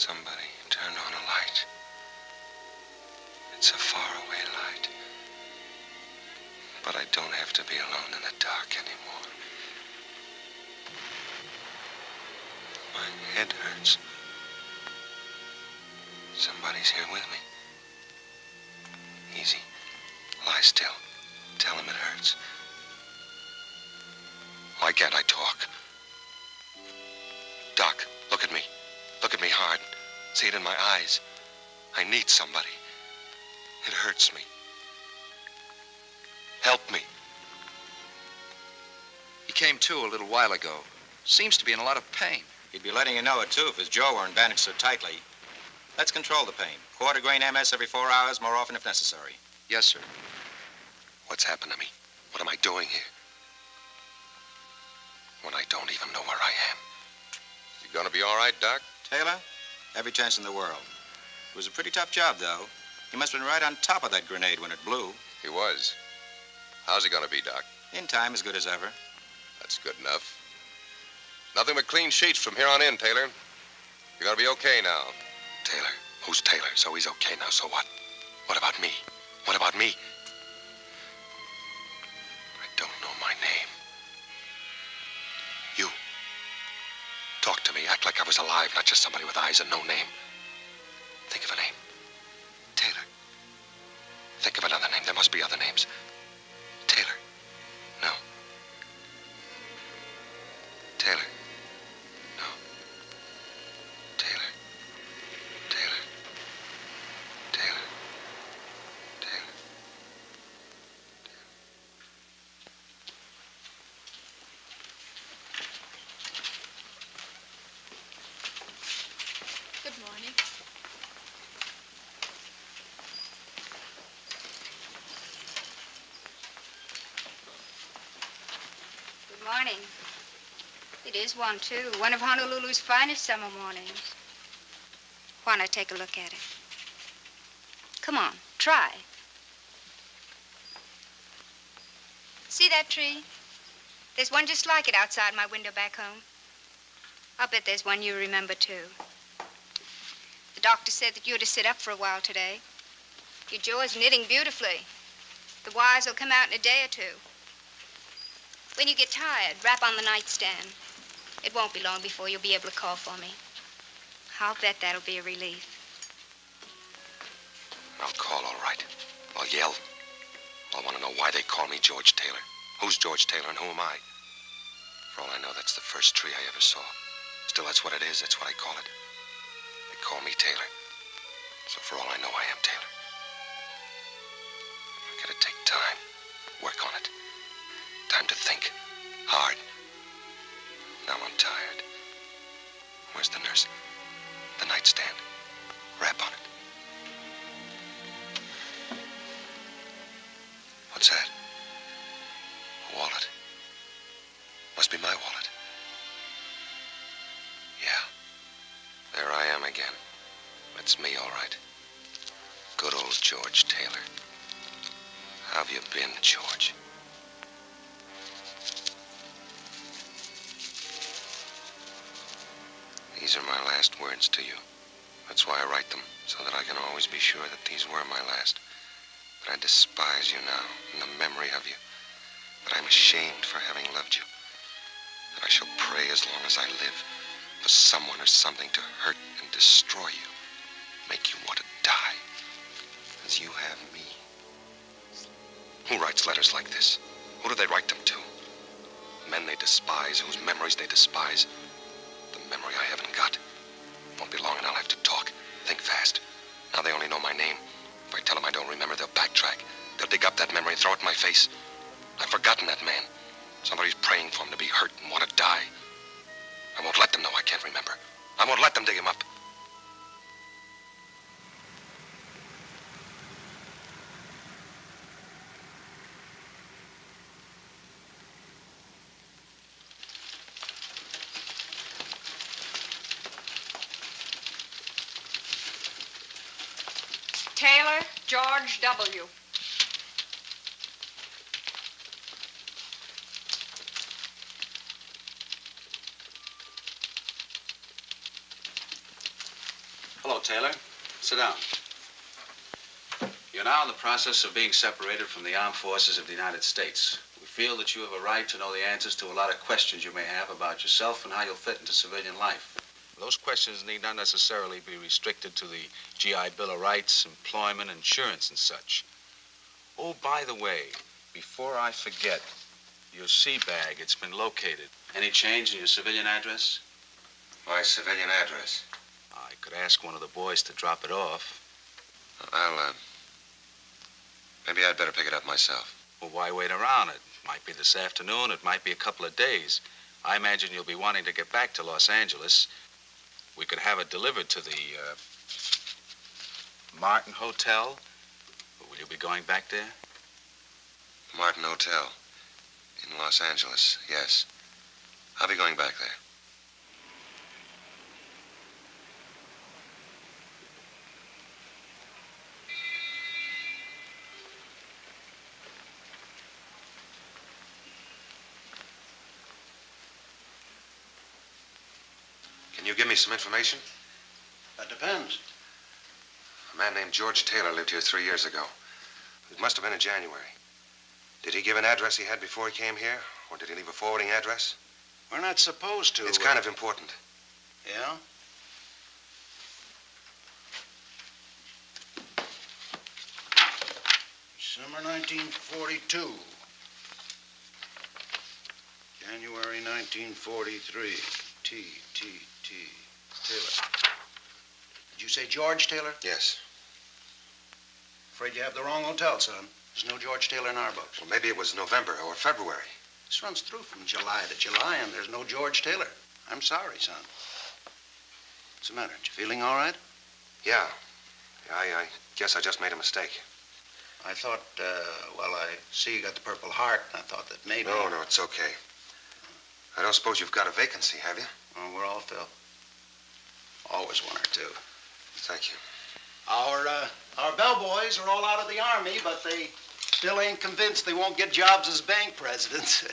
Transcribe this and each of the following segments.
Somebody turned on a light. It's a faraway light. But I don't have to be alone in the dark anymore. My head hurts. Somebody's here with me. Easy. Lie still. Tell him it hurts. Why can't I talk? Doc, look at me. Look at me hard. See it in my eyes. I need somebody. It hurts me. Help me. He came to a little while ago. Seems to be in a lot of pain. He'd be letting you know it, too, if his jaw weren't bandaged so tightly. Let's control the pain. Quarter grain MS every 4 hours, more often if necessary. Yes, sir. What's happened to me? What am I doing here? When I don't even know where I am. You gonna be all right, Doc? Taylor, every chance in the world. It was a pretty tough job, though. He must have been right on top of that grenade when it blew. He was. How's he gonna be, Doc? In time, as good as ever. That's good enough. Nothing but clean sheets from here on in, Taylor. You're gonna be okay now. Taylor? Who's Taylor? So he's okay now, so what? What about me? What about me? I don't know my name. You. Talk to me. Act like I was alive, not just somebody with eyes and no name. Think of a name. Taylor. Think of another name. There must be other names. Taylor. No. Taylor. No. Taylor. Taylor. Taylor. Taylor. Good morning. Good morning. It is one, too. One of Honolulu's finest summer mornings. Why not take a look at it? Come on, try. See that tree? There's one just like it outside my window back home. I'll bet there's one you remember, too. The doctor said that you're to sit up for a while today. Your jaw is knitting beautifully. The wires will come out in a day or two. When you get tired, rap on the nightstand. It won't be long before you'll be able to call for me. I'll bet that'll be a relief. I'll call, all right. I'll yell. I'll want to know why they call me George Taylor. Who's George Taylor and who am I? For all I know, that's the first tree I ever saw. Still, that's what it is. That's what I call it. They call me Taylor. So for all I know, I am Taylor. I gotta take time. Work on it. Time to think. Hard. Now I'm tired. Where's the nurse? The nightstand. Rap on it. What's that? A wallet. Must be my wallet. Yeah. There I am again. That's me, all right. Good old George Taylor. How have you been, George? These are my last words to you. That's why I write them, so that I can always be sure that these were my last. That I despise you now, in the memory of you. That I'm ashamed for having loved you. That I shall pray as long as I live for someone or something to hurt and destroy you. Make you want to die. As you have me. Who writes letters like this? Who do they write them to? Men they despise, whose memories they despise. The memory I haven't got. Won't be long and I'll have to talk. Think fast. Now they only know my name. If I tell them I don't remember, they'll backtrack. They'll dig up that memory and throw it in my face. I've forgotten that man. Somebody's praying for him to be hurt and want to die. I won't let them know I can't remember. I won't let them dig him up. Taylor George W. Hello, Taylor. Sit down. You're now in the process of being separated from the armed forces of the United States. We feel that you have a right to know the answers to a lot of questions you may have about yourself and how you'll fit into civilian life. Those questions need not necessarily be restricted to the GI Bill of Rights, employment, insurance, and such. Oh, by the way, before I forget, your sea bag, it's been located. Any change in your civilian address? My civilian address? I could ask one of the boys to drop it off. Maybe I'd better pick it up myself. Well, why wait around? It might be this afternoon, it might be a couple of days. I imagine you'll be wanting to get back to Los Angeles. We could have it delivered to the, Martin Hotel. Will you be going back there? Martin Hotel in Los Angeles, yes. I'll be going back there. Can you give me some information? That depends. A man named George Taylor lived here 3 years ago. It must have been in January. Did he give an address he had before he came here? Or did he leave a forwarding address? We're not supposed to. It's kind of important. Yeah? Summer 1942. January 1943. T. Taylor. Did you say George Taylor? Yes. Afraid you have the wrong hotel, son. There's no George Taylor in our books. Well, maybe it was November or February. This runs through from July to July, and there's no George Taylor. I'm sorry, son. What's the matter? Aren't you feeling all right? Yeah. I guess I just made a mistake. I thought, well, I see you got the Purple Heart, and I thought that maybe... No, it's okay. I don't suppose you've got a vacancy, have you? Oh, we're all filled. Always one or two. Thank you. Our bellboys are all out of the Army, but they still ain't convinced they won't get jobs as bank presidents.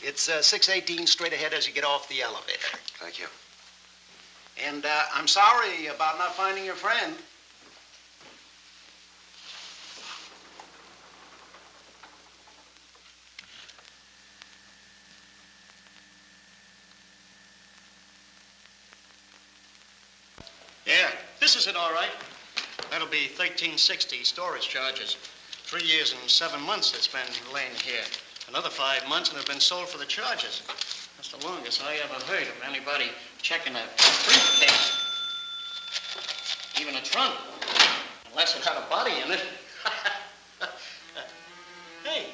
It's 618 straight ahead as you get off the elevator. Thank you. And I'm sorry about not finding your friend. Yeah, this is it, all right. That'll be $13.60 storage charges. 3 years and 7 months it's been laying here. Another 5 months and it's been sold for the charges. That's the longest I ever heard of anybody checking a briefcase. Even a trunk. Unless it had a body in it. Hey.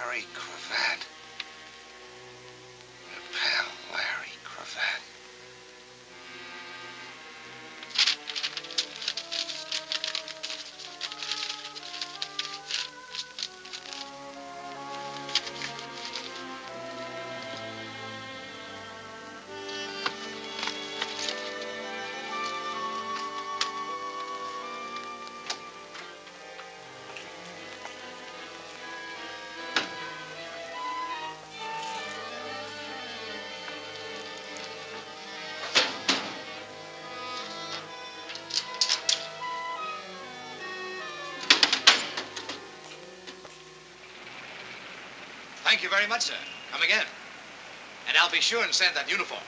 Larry Cravat. Your pal, Larry Cravat. Thank you very much, sir. Come again. And I'll be sure and send that uniform.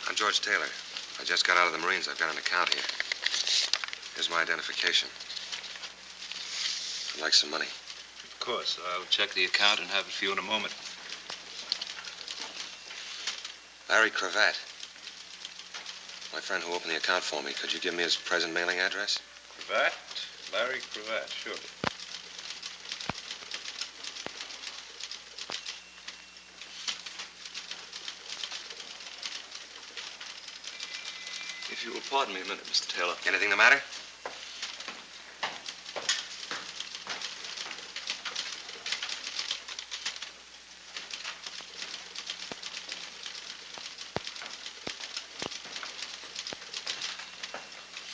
I'm George Taylor. I just got out of the Marines. I've got an account here. Here's my identification. I'd like some money. Of course. I'll check the account and have it for you in a moment. Larry Cravat. My friend who opened the account for me. Could you give me his present mailing address? Cravat? Larry Cravat, surely. If you will pardon me a minute, Mr. Taylor. Anything the matter?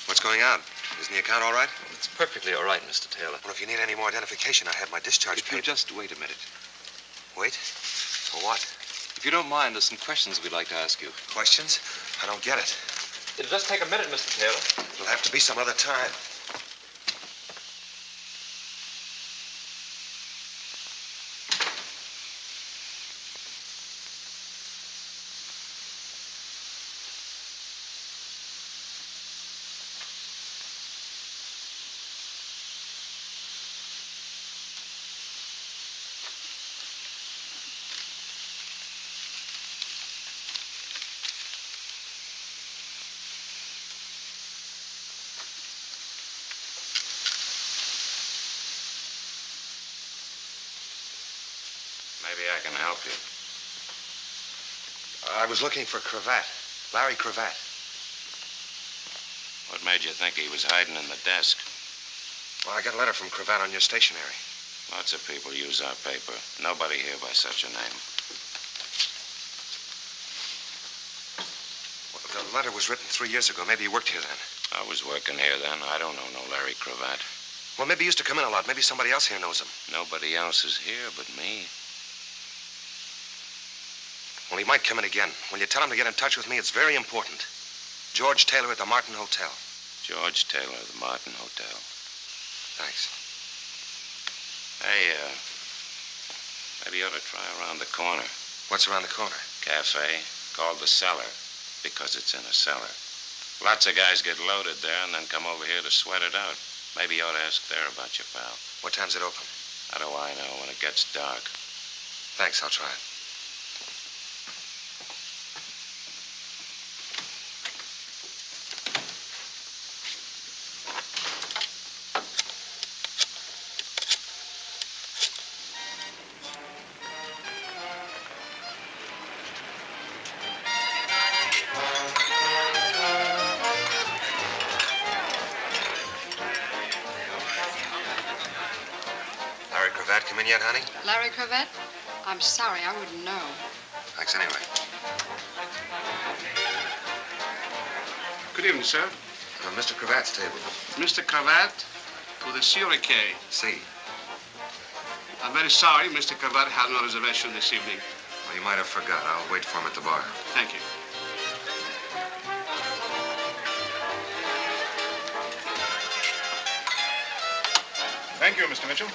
What's going on? Isn't the account all right? It's perfectly all right, Mr. Taylor. Well, if you need any more identification, I have my discharge If you paper. just wait a minute. Wait? For what? If you don't mind, there's some questions we'd like to ask you. Questions? I don't get it. It'll just take a minute, Mr. Taylor. It'll have to be some other time. Maybe I can help you. I was looking for Cravat. Larry Cravat. What made you think he was hiding in the desk? Well, I got a letter from Cravat on your stationery. Lots of people use our paper. Nobody here by such a name. Well, the letter was written 3 years ago. Maybe you worked here then. I was working here then. I don't know no Larry Cravat. Well, maybe he used to come in a lot. Maybe somebody else here knows him. Nobody else is here but me. Well, he might come in again. When you tell him to get in touch with me, it's very important. George Taylor at the Martin Hotel. George Taylor, the Martin Hotel. Thanks. Hey, maybe you ought to try around the corner. What's around the corner? Cafe called the Cellar because it's in a cellar. Lots of guys get loaded there and then come over here to sweat it out. Maybe you ought to ask there about your pal. What time's it open? How do I know? When it gets dark. Thanks, I'll try it. Larry Cravat come in yet, honey? Larry Cravat? I'm sorry, I wouldn't know. Thanks anyway. Good evening, sir. Mr. Cravat's table. Mr. Cravat to the Surrey. See. I'm very sorry Mr. Cravat has no reservation this evening. Well, you might have forgot. I'll wait for him at the bar. Thank you. Thank you, Mr. Mitchell.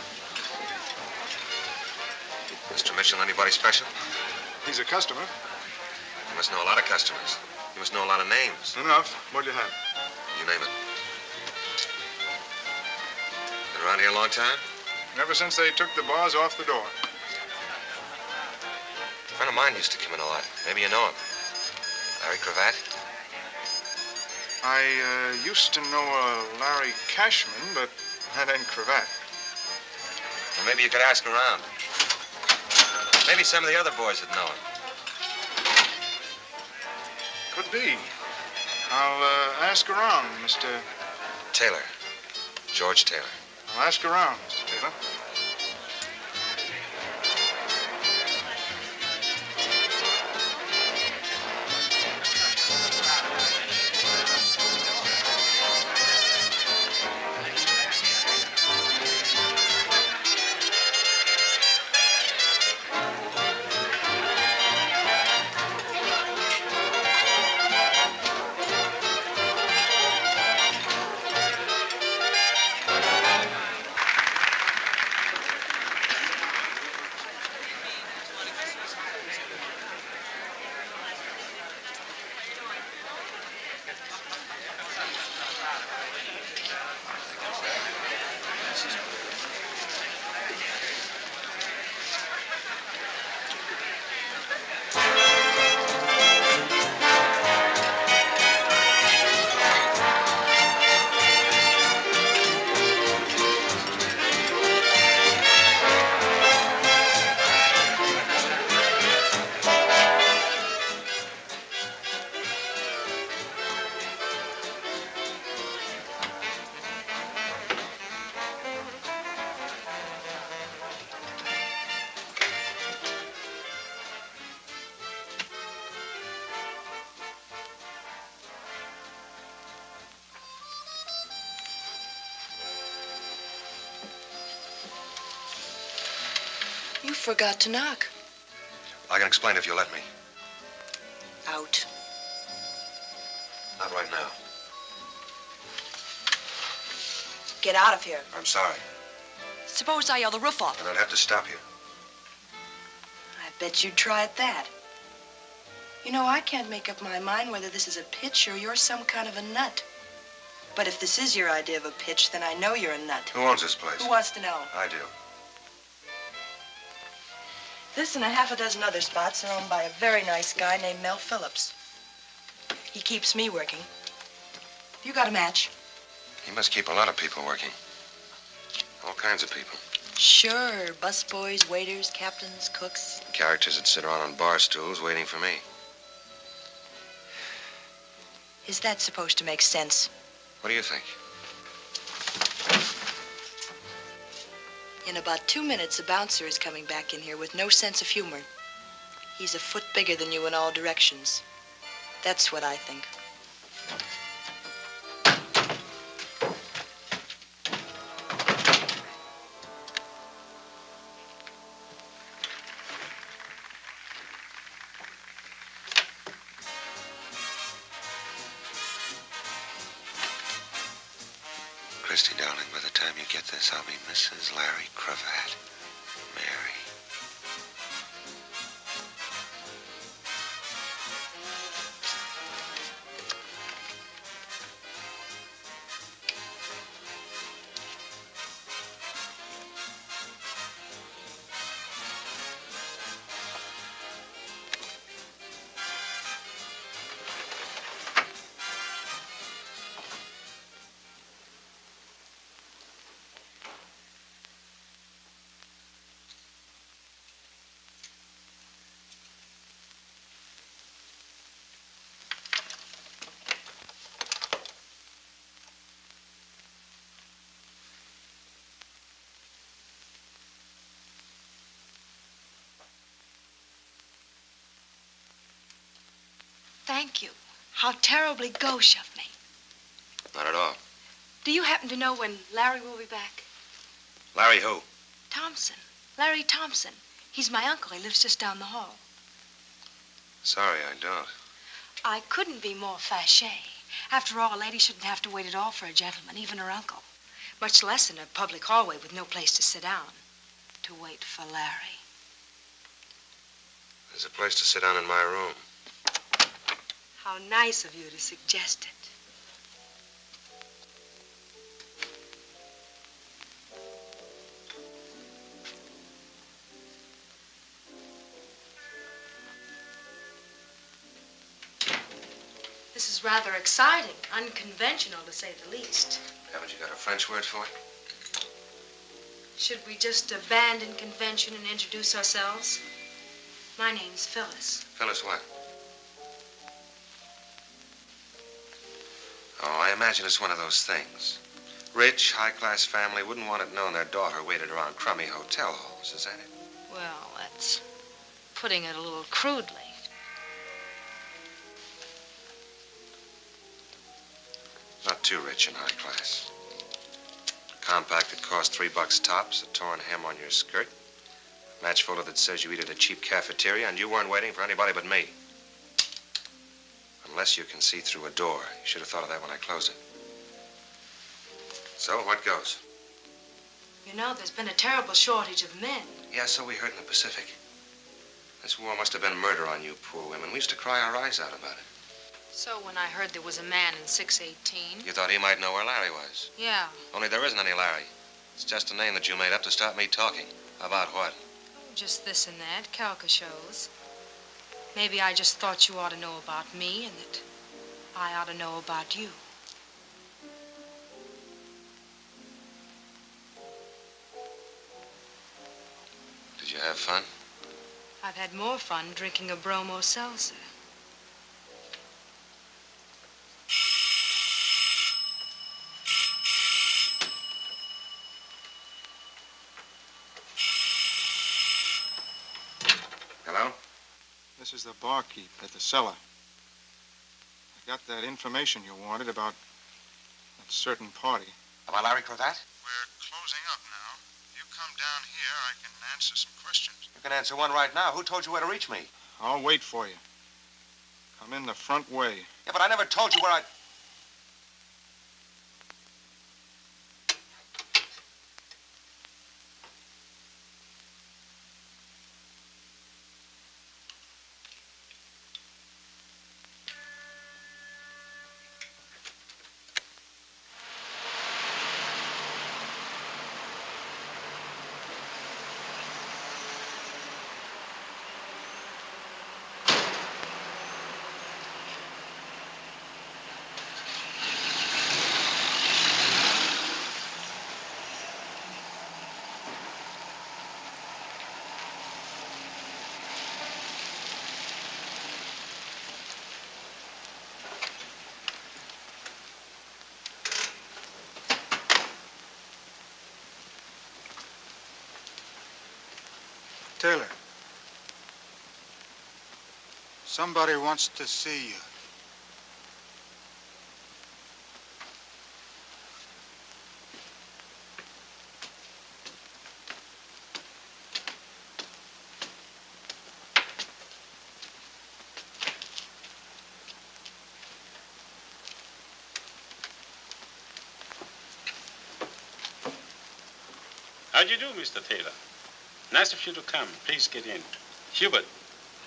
Mr. Mitchell, anybody special? He's a customer. You must know a lot of customers. You must know a lot of names. Enough. What do you have? You name it. Been around here a long time? Ever since they took the bars off the door. A friend of mine used to come in a lot. Maybe you know him. Larry Cravat? I used to know Larry Cashman, but that ain't Cravat. Well, maybe you could ask around. Maybe some of the other boys would know him. Could be. I'll ask around, Mr. Taylor. George Taylor. I'll ask around, Mr. Taylor. You forgot to knock. I can explain if you'll let me. Out. Not right now. Get out of here. I'm sorry. Suppose I yell the roof off. And I'd have to stop you. I bet you'd try at that. You know, I can't make up my mind whether this is a pitch or you're some kind of a nut. But if this is your idea of a pitch, then I know you're a nut. Who owns this place? Who wants to know? I do. This and a half a dozen other spots are owned by a very nice guy named Mel Phillips. He keeps me working. You got a match? He must keep a lot of people working. All kinds of people. Sure. Busboys, waiters, captains, cooks. Characters that sit around on bar stools waiting for me. Is that supposed to make sense? What do you think? In about 2 minutes, a bouncer is coming back in here with no sense of humor. He's a foot bigger than you in all directions. That's what I think. Christy, darling, by the time you get this, I'll be Mrs. Larry Cravat. Mary. Thank you. How terribly gauche of me. Not at all. Do you happen to know when Larry will be back? Larry who? Thompson. Larry Thompson. He's my uncle. He lives just down the hall. Sorry, I don't. I couldn't be more fâché. After all, a lady shouldn't have to wait at all for a gentleman, even her uncle. Much less in a public hallway with no place to sit down. To wait for Larry. There's a place to sit down in my room. How nice of you to suggest it. This is rather exciting, unconventional to say the least. Haven't you got a French word for it? Should we just abandon convention and introduce ourselves? My name's Phyllis. Phyllis what? Oh, I imagine it's one of those things. Rich, high-class family wouldn't want it known their daughter waited around crummy hotel halls, is that it? Well, that's putting it a little crudely. Not too rich and high class. Compact that cost $3 tops, a torn hem on your skirt, match folder that says you eat at a cheap cafeteria, and you weren't waiting for anybody but me. Unless you can see through a door. You should have thought of that when I closed it. So, what goes? You know, there's been a terrible shortage of men. Yeah, so we heard in the Pacific. This war must have been murder on you poor women. We used to cry our eyes out about it. So when I heard there was a man in 618... You thought he might know where Larry was. Yeah. Only there isn't any Larry. It's just a name that you made up to stop me talking. About what? Oh, just this and that, calca shows. Maybe I just thought you ought to know about me and that I ought to know about you. Did you have fun? I've had more fun drinking a bromo seltzer. Hello? This is the barkeep at the cellar. I got that information you wanted about that certain party. About Larry Cravat? We're closing up now. You come down here, I can answer some questions. You can answer one right now. Who told you where to reach me? I'll wait for you. Come in the front way. Yeah, but I never told you where I... Taylor. Somebody wants to see you. How do you do, Mr. Taylor? Nice of you to come. Please get in. Hubert,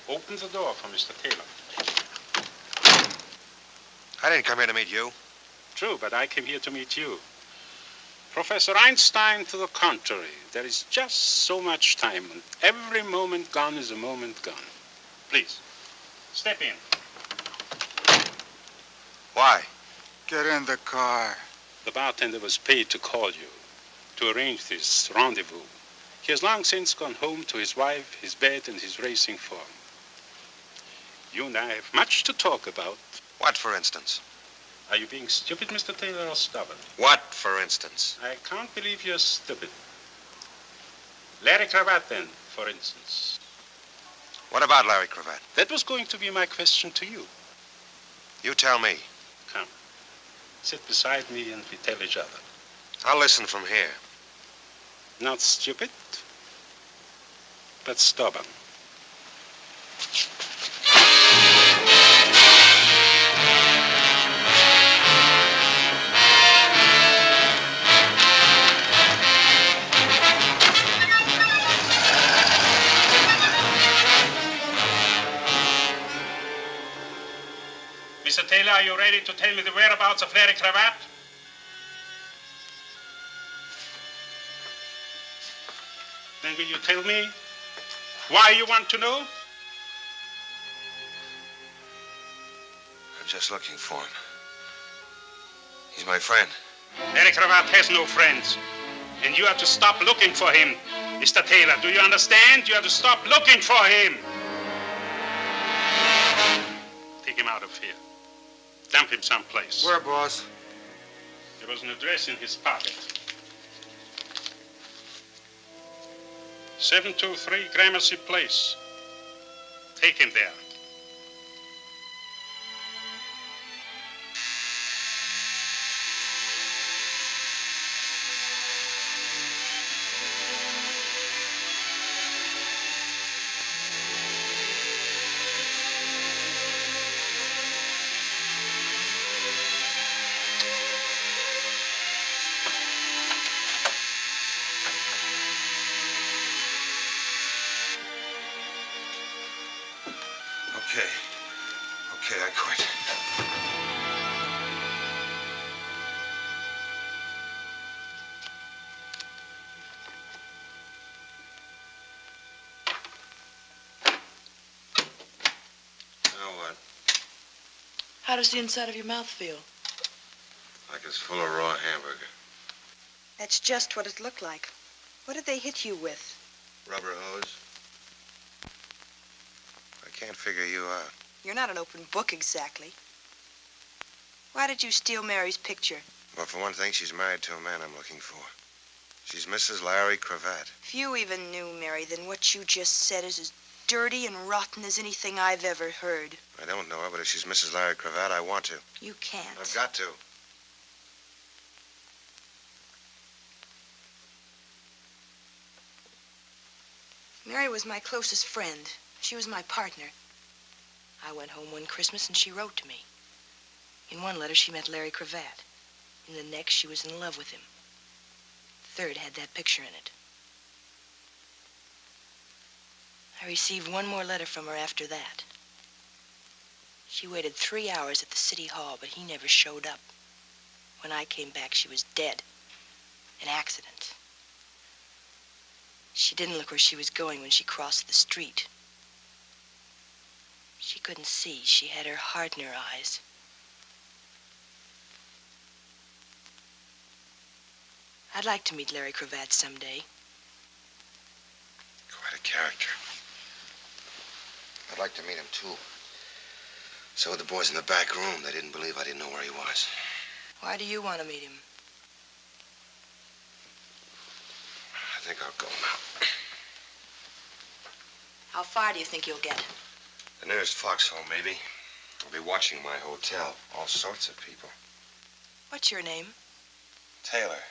open the door for Mr. Taylor. I didn't come here to meet you. True, but I came here to meet you. Professor Einstein, to the contrary, there is just so much time, and every moment gone is a moment gone. Please, step in. Why? Get in the car. The bartender was paid to call you, to arrange this rendezvous. He has long since gone home to his wife, his bed, and his racing form. You and I have much to talk about. What, for instance? Are you being stupid, Mr. Taylor, or stubborn? What, for instance? I can't believe you're stupid. Larry Cravat, then, for instance. What about Larry Cravat? That was going to be my question to you. You tell me. Come. Sit beside me and we tell each other. I'll listen from here. Not stupid, but stubborn. Mr. Taylor, are you ready to tell me the whereabouts of Larry Cravat? Then will you tell me why you want to know? I'm just looking for him. He's my friend. Larry Cravat has no friends. And you have to stop looking for him. Mr. Taylor, do you understand? You have to stop looking for him. Take him out of here. Dump him someplace. Where, boss? There was an address in his pocket. 723 Gramercy Place. Take him there. Okay, I quit. Now what? How does the inside of your mouth feel? Like it's full of raw hamburger. That's just what it looked like. What did they hit you with? Rubber hose. I can't figure you out. You're not an open book exactly. Why did you steal Mary's picture? Well, for one thing, she's married to a man I'm looking for. She's Mrs. Larry Cravat. If you even knew Mary, then what you just said is as dirty and rotten as anything I've ever heard. I don't know her, but if she's Mrs. Larry Cravat, I want to. You can't. I've got to. Mary was my closest friend. She was my partner. I went home one Christmas and she wrote to me. In one letter, she met Larry Cravat. In the next, she was in love with him. The third had that picture in it. I received one more letter from her after that. She waited 3 hours at the city hall, but he never showed up. When I came back, she was dead. An accident. She didn't look where she was going when she crossed the street. She couldn't see. She had her heart in her eyes. I'd like to meet Larry Cravat someday. Quite a character. I'd like to meet him, too. So would the boys in the back room. They didn't believe I didn't know where he was. Why do you want to meet him? I think I'll go now. How far do you think you'll get? The nearest foxhole, maybe. I'll be watching my hotel. All sorts of people. What's your name? Taylor.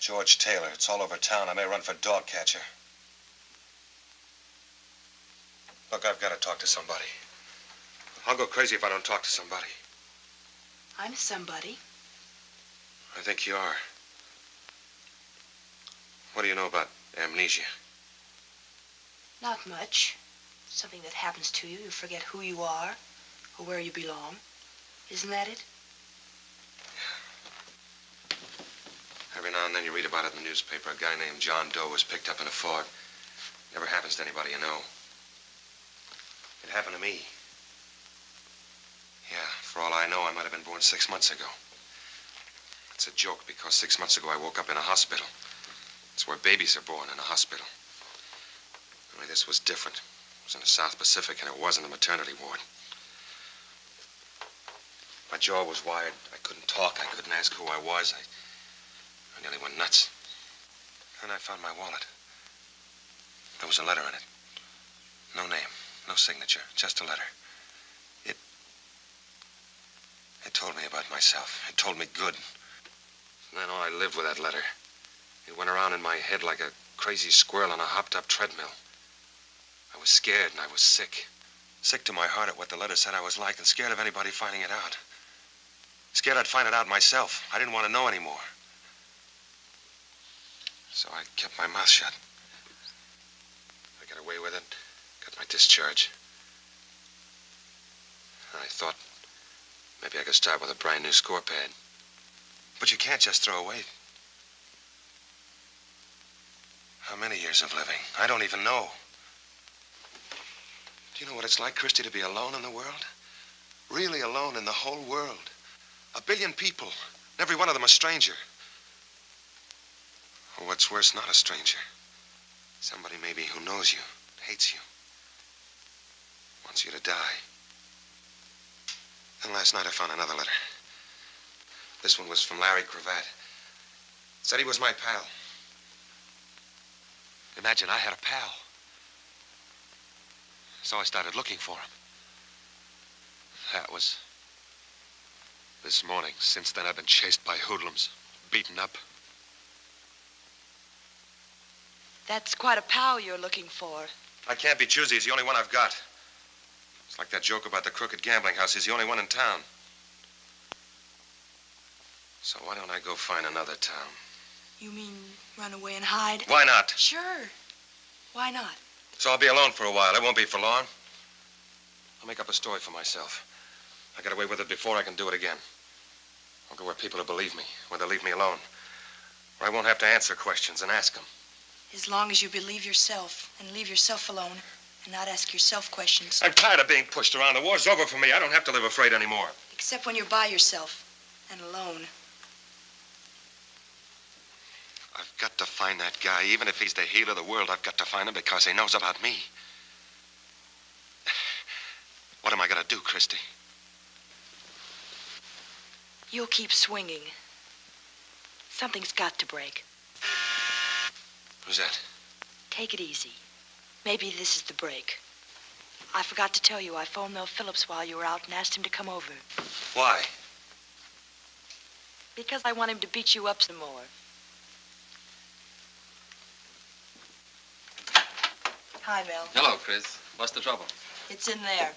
George Taylor. It's all over town. I may run for dog catcher. Look, I've got to talk to somebody. I'll go crazy if I don't talk to somebody. I'm somebody. I think you are. What do you know about amnesia? Not much. Something that happens to you. You forget who you are or where you belong. Isn't that it? Every now and then you read about it in the newspaper. A guy named John Doe was picked up in a fog. Never happens to anybody you know. It happened to me. Yeah, for all I know, I might have been born 6 months ago. It's a joke because 6 months ago I woke up in a hospital. It's where babies are born, in a hospital. Only this was different. It was in the South Pacific, and it wasn't a maternity ward. My jaw was wired. I couldn't talk. I couldn't ask who I was. I nearly went nuts. Then I found my wallet. There was a letter in it. No name, no signature, just a letter. It told me about myself. It told me good. And then I lived with that letter. It went around in my head like a crazy squirrel on a hopped-up treadmill. I was scared and I was sick. Sick to my heart at what the letter said I was like and scared of anybody finding it out. Scared I'd find it out myself. I didn't want to know anymore. So I kept my mouth shut. I got away with it, got my discharge. And I thought maybe I could start with a brand new score pad. But you can't just throw away. How many years of living? I don't even know. Do you know what it's like, Christy, to be alone in the world? Really alone in the whole world. 1 billion people, and every one of them a stranger. Or what's worse, not a stranger. Somebody maybe who knows you, hates you, wants you to die. Then last night I found another letter. This one was from Larry Cravat. Said he was my pal. Imagine I had a pal. So I started looking for him. That was this morning. Since then I've been chased by hoodlums, beaten up. That's quite a pal you're looking for. I can't be choosy. He's the only one I've got. It's like that joke about the crooked gambling house. He's the only one in town. So why don't I go find another town? You mean run away and hide? Why not? Sure. Why not? So I'll be alone for a while. It won't be for long. I'll make up a story for myself. I got away with it before. I can do it again. I'll go where people will believe me, where they'll leave me alone. Where I won't have to answer questions and ask them. As long as you believe yourself and leave yourself alone and not ask yourself questions. I'm tired of being pushed around. The war's over for me. I don't have to live afraid anymore. Except when you're by yourself and alone. I've got to find that guy. Even if he's the healer of the world, I've got to find him because he knows about me. What am I going to do, Christy? You'll keep swinging. Something's got to break. Who's that? Take it easy. Maybe this is the break. I forgot to tell you, I phoned Mel Phillips while you were out and asked him to come over. Why? Because I want him to beat you up some more. Hi, Mel. Hello, Chris. What's the trouble? It's in there.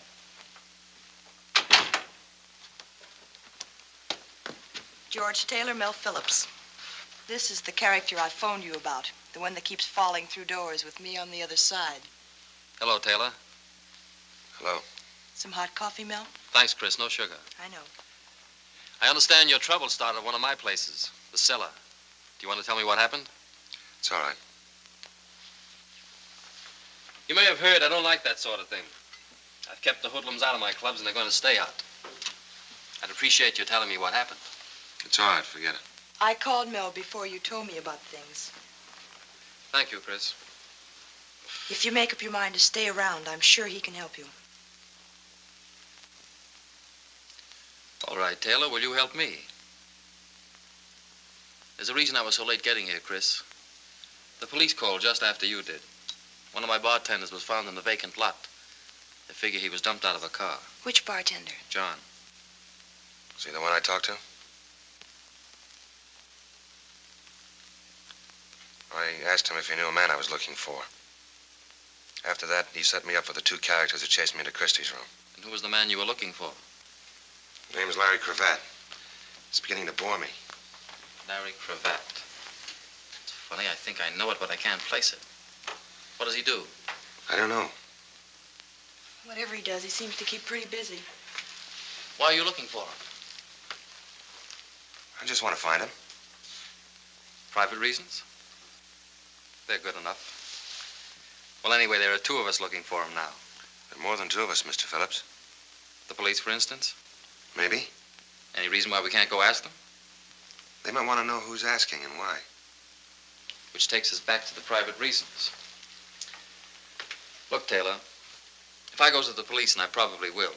George Taylor, Mel Phillips. This is the character I phoned you about. The one that keeps falling through doors with me on the other side. Hello, Taylor. Hello. Some hot coffee, Mel? Thanks, Chris. No sugar. I know. I understand your trouble started at one of my places, the cellar. Do you want to tell me what happened? It's all right. You may have heard I don't like that sort of thing. I've kept the hoodlums out of my clubs, and they're going to stay out. I'd appreciate you telling me what happened. It's all right. Forget it. I called Mel before you told me about things. Thank you, Chris. If you make up your mind to stay around, I'm sure he can help you. All right, Taylor, will you help me? There's a reason I was so late getting here, Chris. The police called just after you did. One of my bartenders was found in the vacant lot. They figure he was dumped out of a car. Which bartender? John. Is he the one I talked to? I asked him if he knew a man I was looking for. After that, he set me up with the two characters who chased me into Christie's room. And who was the man you were looking for? His name is Larry Cravat. It's beginning to bore me. Larry Cravat. It's funny, I think I know it, but I can't place it. What does he do? I don't know. Whatever he does, he seems to keep pretty busy. Why are you looking for him? I just want to find him. Private reasons? They're good enough. Well, anyway, there are two of us looking for him now. There are more than two of us, Mr. Phillips. The police, for instance? Maybe. Any reason why we can't go ask them? They might want to know who's asking and why. Which takes us back to the private reasons. Look, Taylor, if I go to the police, and I probably will,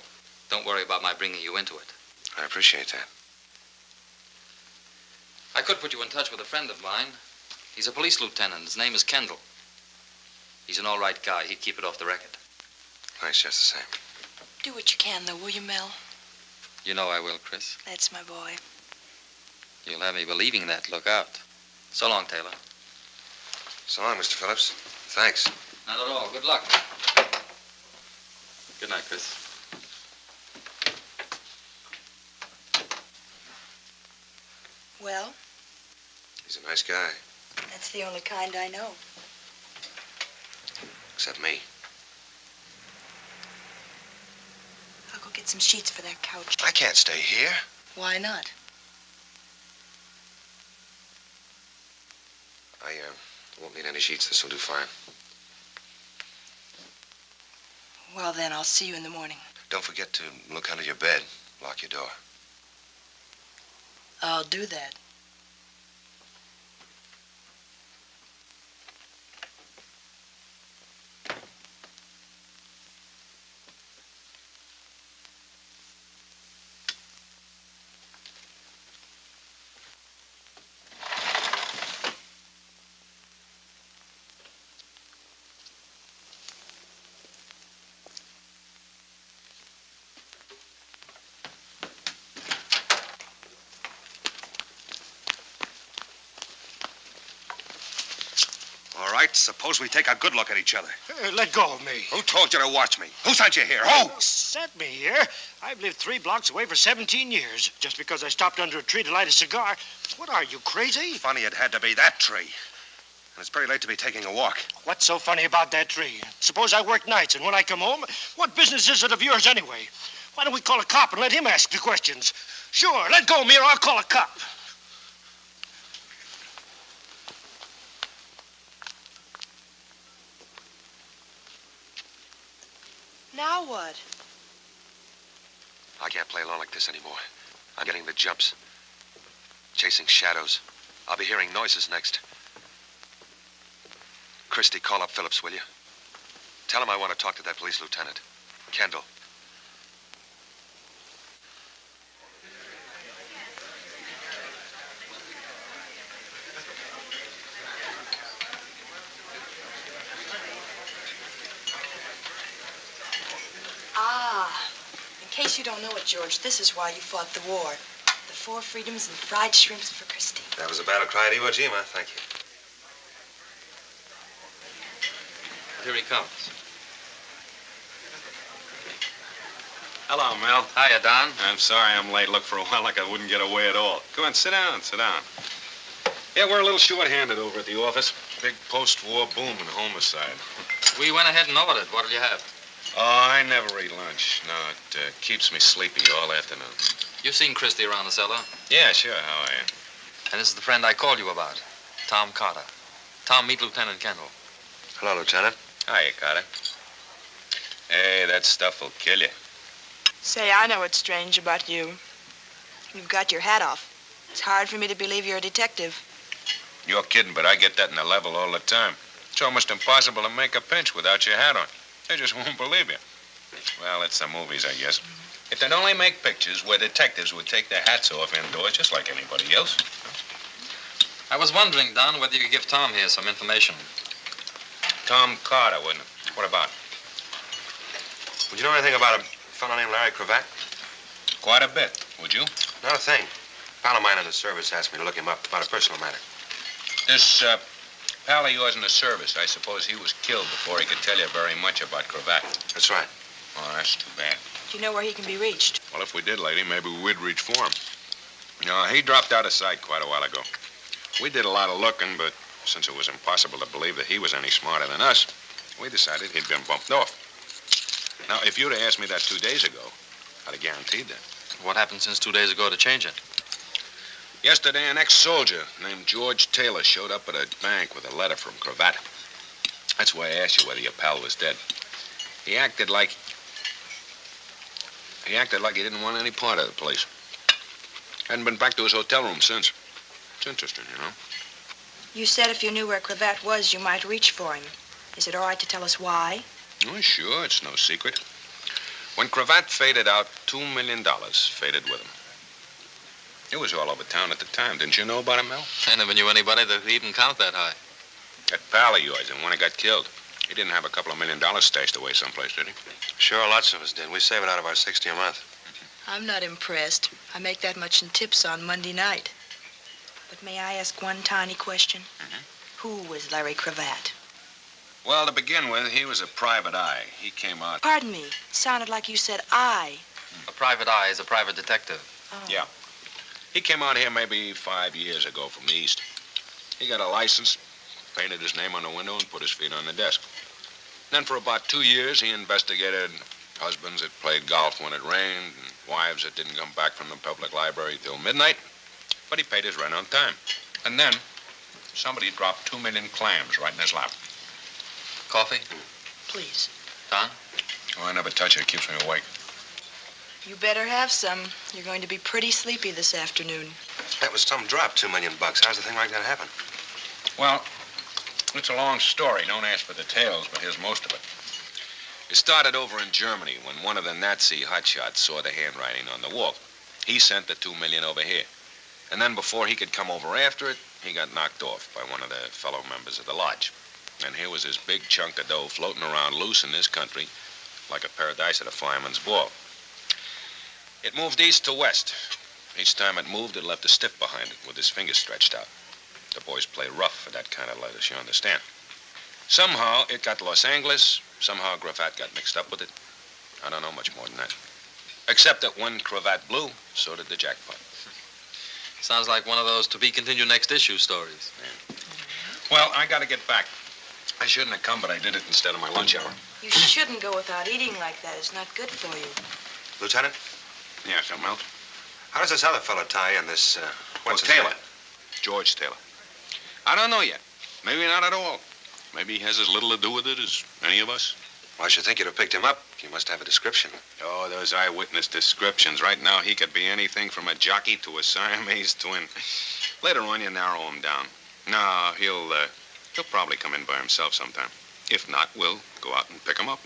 don't worry about my bringing you into it. I appreciate that. I could put you in touch with a friend of mine. He's a police lieutenant. His name is Kendall. He's an all right guy. He'd keep it off the record. Thanks, just the same. Do what you can, though, will you, Mel? You know I will, Chris. That's my boy. You'll have me believing that. Look out. So long, Taylor. So long, Mr. Phillips. Thanks. Not at all. Good luck. Good night, Chris. Well? He's a nice guy. That's the only kind I know. Except me. I'll go get some sheets for that couch. I can't stay here. Why not? I won't need any sheets. This will do fine. Well, then, I'll see you in the morning. Don't forget to look under your bed. Lock your door. I'll do that. All right, suppose we take a good look at each other. Let go of me. Who told you to watch me? Who sent you here? Who? Sent me here? I've lived 3 blocks away for 17 years. Just because I stopped under a tree to light a cigar. What are you, crazy? Funny it had to be that tree. And it's pretty late to be taking a walk. What's so funny about that tree? Suppose I work nights, and when I come home, what business is it of yours anyway? Why don't we call a cop and let him ask the questions? Sure, let go of me or I'll call a cop. Now what? I can't play along like this anymore. I'm getting the jumps. Chasing shadows. I'll be hearing noises next. Christie, call up Phillips, will you? Tell him I want to talk to that police lieutenant. Kendall. In case you don't know it, George, this is why you fought the war. The 4 freedoms and fried shrimps for Christie. That was a battle cry at Iwo Jima. Thank you. Here he comes. Hello, Mel. Hiya, Don. I'm sorry I'm late. Looked for a while like I wouldn't get away at all. Come on, sit down, sit down. Yeah, we're a little short-handed over at the office. Big post-war boom in homicide. We went ahead and ordered. What did you have? Oh, I never eat lunch. No, it keeps me sleepy all afternoon. You've seen Christie around the cellar? Yeah, sure. How are you? And this is the friend I called you about, Tom Carter. Tom, meet Lieutenant Kendall. Hello, Lieutenant. Hiya, Carter. Hey, that stuff will kill you. Say, I know what's strange about you. You've got your hat off. It's hard for me to believe you're a detective. You're kidding, but I get that in the level all the time. It's almost impossible to make a pinch without your hat on. They just won't believe you. Well, it's the movies, I guess. If they'd only make pictures where detectives would take their hats off indoors, just like anybody else. I was wondering, Don, whether you could give Tom here some information. Tom Carter, wouldn't it? What about? Would you know anything about a fellow named Larry Cravat? Quite a bit. Would you? Not a thing. A pal of mine in the service asked me to look him up about a personal matter. This pal of yours in the service, I suppose he was killed before he could tell you very much about Cravat. That's right. Oh, that's too bad. Do you know where he can be reached? Well, if we did, lady, maybe we'd reach for him. No, he dropped out of sight quite a while ago. We did a lot of looking, but since it was impossible to believe that he was any smarter than us, we decided he'd been bumped off. Now, if you'd have asked me that 2 days ago, I'd have guaranteed that. What happened since 2 days ago to change it? Yesterday, an ex-soldier named George Taylor showed up at a bank with a letter from Cravat. That's why I asked you whether your pal was dead. He acted like he didn't want any part of the place. Hadn't been back to his hotel room since. It's interesting, you know. You said if you knew where Cravat was, you might reach for him. Is it all right to tell us why? Oh, sure, it's no secret. When Cravat faded out, $2 million faded with him. It was all over town at the time. Didn't you know about it, Mel? I never knew anybody that could even count that high. That pal of yours, the one who got killed. He didn't have a couple of $1 million stashed away someplace, did he? Sure, lots of us did. We save it out of our 60 a month. I'm not impressed. I make that much in tips on Monday night. But may I ask one tiny question? Who was Larry Cravat? Well, to begin with, he was a private eye. He came out... Pardon me. It sounded like you said I. A private eye is a private detective. Oh. Yeah. He came out here maybe 5 years ago from the East. He got a license, painted his name on the window, and put his feet on the desk. Then for about 2 years, he investigated husbands that played golf when it rained, and wives that didn't come back from the public library till midnight. But he paid his rent on time. And then somebody dropped 2 million clams right in his lap. Coffee? Please. Don? Oh, I never touch it. It keeps me awake. You better have some. You're going to be pretty sleepy this afternoon. That was some drop, $2 million. How's a thing like that happen? Well, it's a long story. Don't ask for details, but here's most of it. It started over in Germany when one of the Nazi hotshots saw the handwriting on the wall. He sent the $2 million over here. And then before he could come over after it, he got knocked off by one of the fellow members of the lodge. And here was this big chunk of dough floating around loose in this country like a paradise at a fireman's ball. It moved east to west. Each time it moved, it left a stiff behind it with his fingers stretched out. The boys play rough for that kind of lettuce, you understand. Somehow it got to Los Angeles. Somehow Cravat got mixed up with it. I don't know much more than that. Except that when Cravat blew, so did the jackpot. Sounds like one of those to-be-continued next issue stories. Yeah. Well, I got to get back. I shouldn't have come, but I did it instead of my lunch hour. You shouldn't go without eating like that. It's not good for you. Lieutenant? Yeah, something else? How does this other fellow tie in, this, what's his Taylor. name? George Taylor. I don't know yet. Maybe not at all. Maybe he has as little to do with it as any of us. Well, I should think you'd have picked him up. You must have a description. Oh, those eyewitness descriptions. Right now, he could be anything from a jockey to a Siamese twin. Later on, you narrow him down. No, he'll probably come in by himself sometime. If not, we'll go out and pick him up.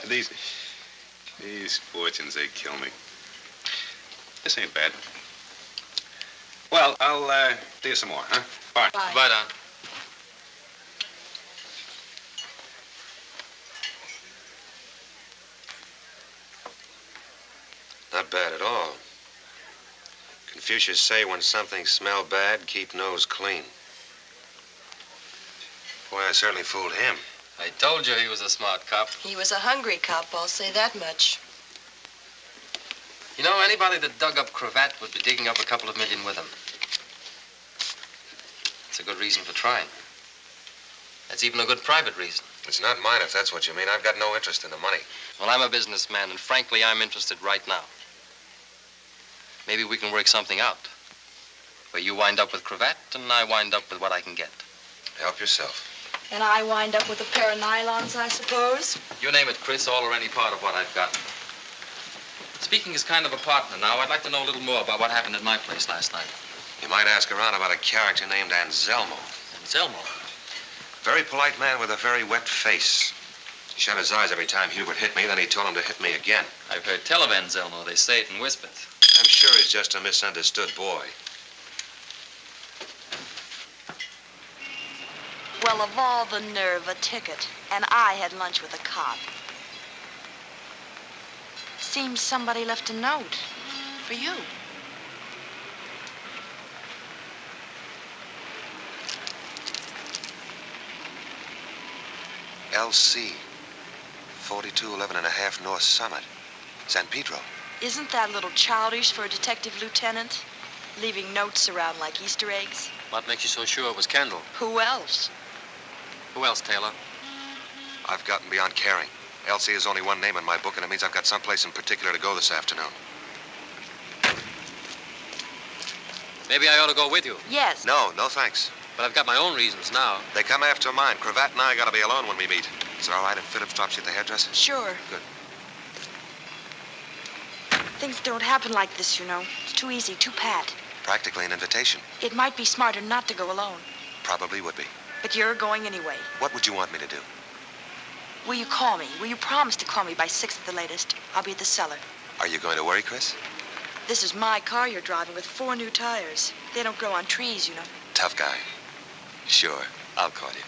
These fortunes, they kill me. This ain't bad. Well, I'll see you some more, huh? Bye. Bye. Bye, Don. Not bad at all. Confucius say when something smell bad, keep nose clean. Boy, I certainly fooled him. I told you he was a smart cop. He was a hungry cop, I'll say that much. You know, anybody that dug up Cravat would be digging up a couple of million with him. It's a good reason for trying. That's even a good private reason. It's not mine, if that's what you mean. I've got no interest in the money. Well, I'm a businessman, and frankly, I'm interested right now. Maybe we can work something out. Where you wind up with Cravat, and I wind up with what I can get. Help yourself. And I wind up with a pair of nylons, I suppose? You name it, Chris, all or any part of what I've got. Speaking as kind of a partner now, I'd like to know a little more about what happened at my place last night. You might ask around about a character named Anselmo. Anselmo? Very polite man with a very wet face. He shut his eyes every time Hubert hit me, then he told him to hit me again. I've heard tell of Anselmo. They say it in whispers. I'm sure he's just a misunderstood boy. Well, of all the nerve, a ticket. And I had lunch with a cop. Seems somebody left a note for you. LC, 4211 and a half North Summit, San Pedro. Isn't that a little childish for a detective lieutenant? Leaving notes around like Easter eggs? What makes you so sure it was Kendall? Who else? Who else, Taylor? I've gotten beyond caring. LC is only one name in my book, and it means I've got someplace in particular to go this afternoon. Maybe I ought to go with you. Yes. No thanks. But I've got my own reasons now. They come after mine. Cravat and I gotta be alone when we meet. Is it all right if Phillips drops you at the hairdresser? Sure. Good. Things don't happen like this, you know. It's too easy, too pat. Practically an invitation. It might be smarter not to go alone. Probably would be. But you're going anyway. What would you want me to do? Will you call me? Will you promise to call me by 6 at the latest? I'll be at the cellar. Are you going to worry, Chris? This is my car you're driving with 4 new tires. They don't grow on trees, you know. Tough guy. Sure, I'll call you.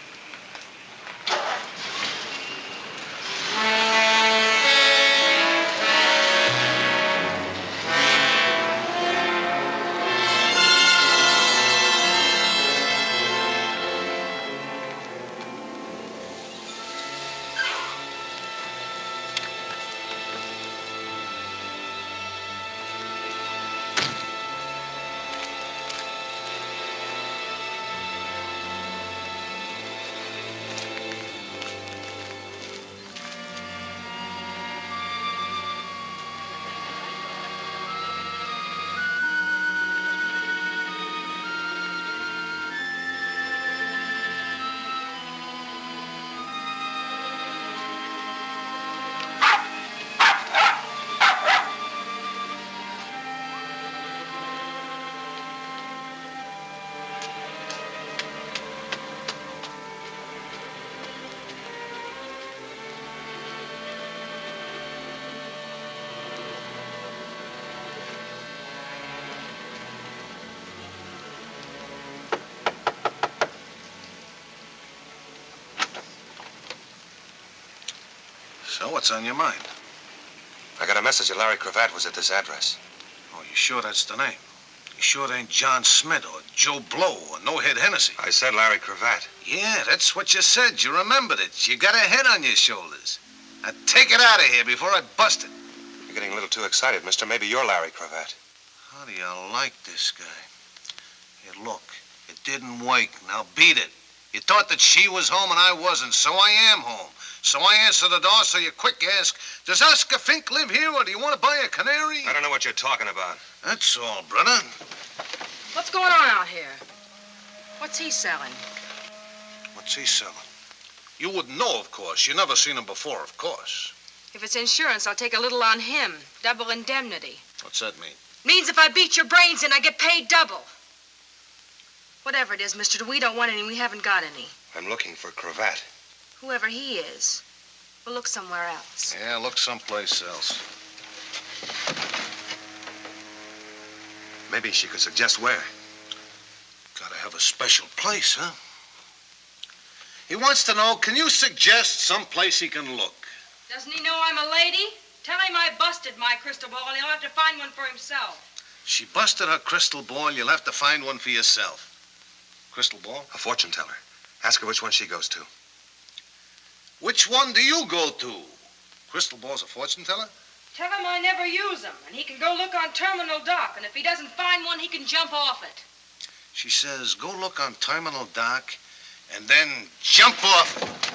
So, what's on your mind? I got a message that Larry Cravat was at this address. Oh, you sure that's the name? You sure it ain't John Smith or Joe Blow or No Head Hennessy? I said Larry Cravat. Yeah, that's what you said. You remembered it. You got a head on your shoulders. Now take it out of here before I bust it. You're getting a little too excited, mister. Maybe you're Larry Cravat. How do you like this guy? Here, look, it didn't work. Now beat it. You thought that she was home and I wasn't, so I am home. So I answer the door, so you quick ask, does Oscar Fink live here, or do you want to buy a canary? I don't know what you're talking about. That's all, brother. What's going on out here? What's he selling? What's he selling? You wouldn't know, of course. You never seen him before, of course. If it's insurance, I'll take a little on him. Double indemnity. What's that mean? Means if I beat your brains in, I get paid double. Whatever it is, mister, we don't want any. We haven't got any. I'm looking for Cravat. Whoever he is, we'll look somewhere else. Yeah, look someplace else. Maybe she could suggest where. Gotta have a special place, huh? He wants to know, can you suggest some place he can look? Doesn't he know I'm a lady? Tell him I busted my crystal ball and he'll have to find one for himself. She busted her crystal ball. You'll have to find one for yourself. Crystal ball? A fortune teller. Ask her which one she goes to. Which one do you go to? Crystal ball's a fortune teller? Tell him I never use them, and he can go look on Terminal Dock, and if he doesn't find one, he can jump off it. She says, go look on Terminal Dock and then jump off it.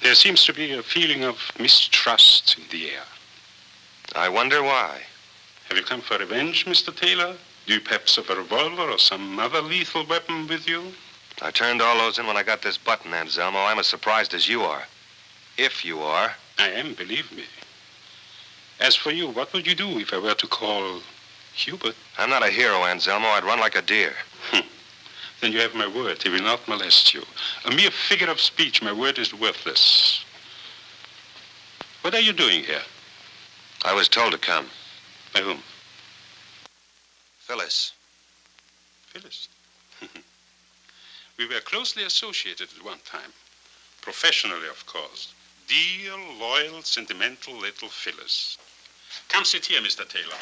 There seems to be a feeling of mistrust in the air. I wonder why. Have you come for revenge, Mr. Taylor? Do you perhaps have a revolver or some other lethal weapon with you? I turned all those in when I got this button, Anselmo. I'm as surprised as you are. If you are. I am, believe me. As for you, what would you do if I were to call Hubert? I'm not a hero, Anselmo. I'd run like a deer. Then you have my word. He will not molest you. A mere figure of speech, my word is worthless. What are you doing here? I was told to come. By whom? Phyllis. Phyllis? We were closely associated at one time. Professionally, of course. Dear, loyal, sentimental little Phyllis. Come sit here, Mr. Taylor.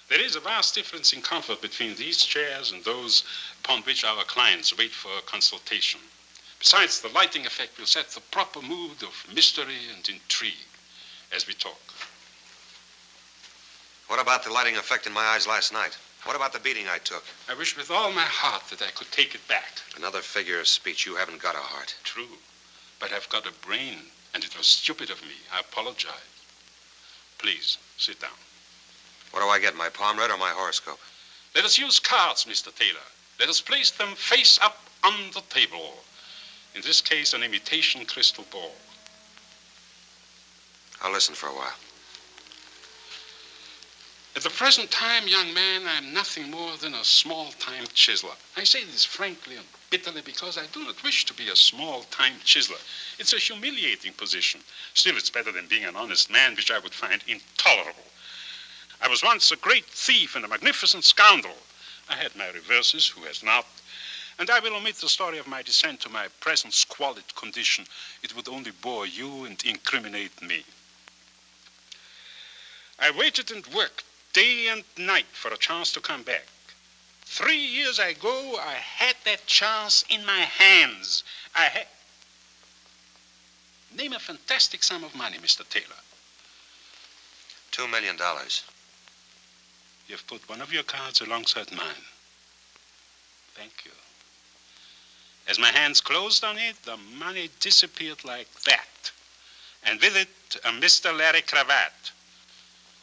There is a vast difference in comfort between these chairs and those upon which our clients wait for a consultation. Besides, the lighting effect will set the proper mood of mystery and intrigue as we talk. What about the lighting effect in my eyes last night? What about the beating I took? I wish with all my heart that I could take it back. Another figure of speech. You haven't got a heart. True, but I've got a brain, and it was stupid of me. I apologize. Please, sit down. What do I get, my palm read or my horoscope? Let us use cards, Mr. Taylor. Let us place them face up on the table. In this case, an imitation crystal ball. I'll listen for a while. At the present time, young man, I'm nothing more than a small-time chiseler. I say this frankly and bitterly because I do not wish to be a small-time chiseler. It's a humiliating position. Still, it's better than being an honest man, which I would find intolerable. I was once a great thief and a magnificent scoundrel. I had my reverses, who has not? And I will omit the story of my descent to my present squalid condition. It would only bore you and incriminate me. I waited and worked day and night for a chance to come back. 3 years ago, I had that chance in my hands. Name a fantastic sum of money, Mr. Taylor. $2 million. You've put one of your cards alongside mine. Thank you. As my hands closed on it, the money disappeared like that. And with it, a Mr. Larry Cravat.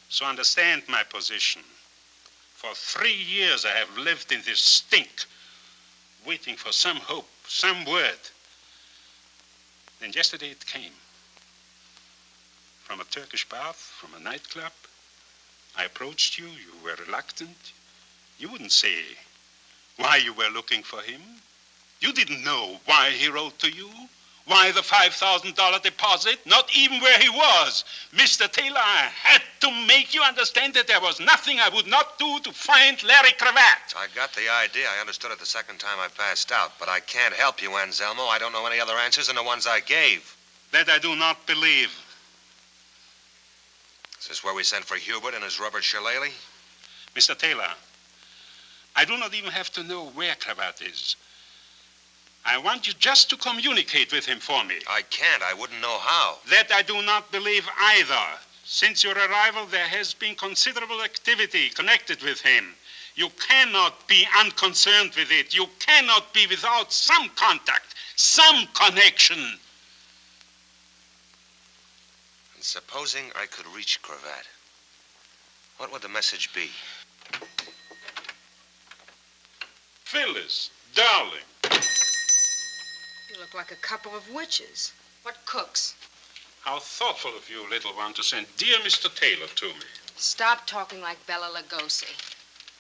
So understand my position. For 3 years I have lived in this stink, waiting for some hope, some word. Then yesterday it came. From a Turkish bath, from a nightclub. I approached you, you were reluctant. You wouldn't say why you were looking for him. You didn't know why he wrote to you, Why the $5,000 deposit? Not even where he was. Mr. Taylor, I had to make you understand that there was nothing I would not do to find Larry Cravat. I got the idea. I understood it the second time I passed out. But I can't help you, Anselmo. I don't know any other answers than the ones I gave. That I do not believe. Is this where we sent for Hubert and his rubber shillelagh? Mr. Taylor, I do not even have to know where Cravat is. I want you just to communicate with him for me. I can't. I wouldn't know how. That I do not believe either. Since your arrival, there has been considerable activity connected with him. You cannot be unconcerned with it. You cannot be without some contact, some connection. And supposing I could reach Cravat, what would the message be? Phyllis, darling. You look like a couple of witches. What cooks? How thoughtful of you, little one, to send dear Mr. Taylor to me. Stop talking like Bela Lugosi.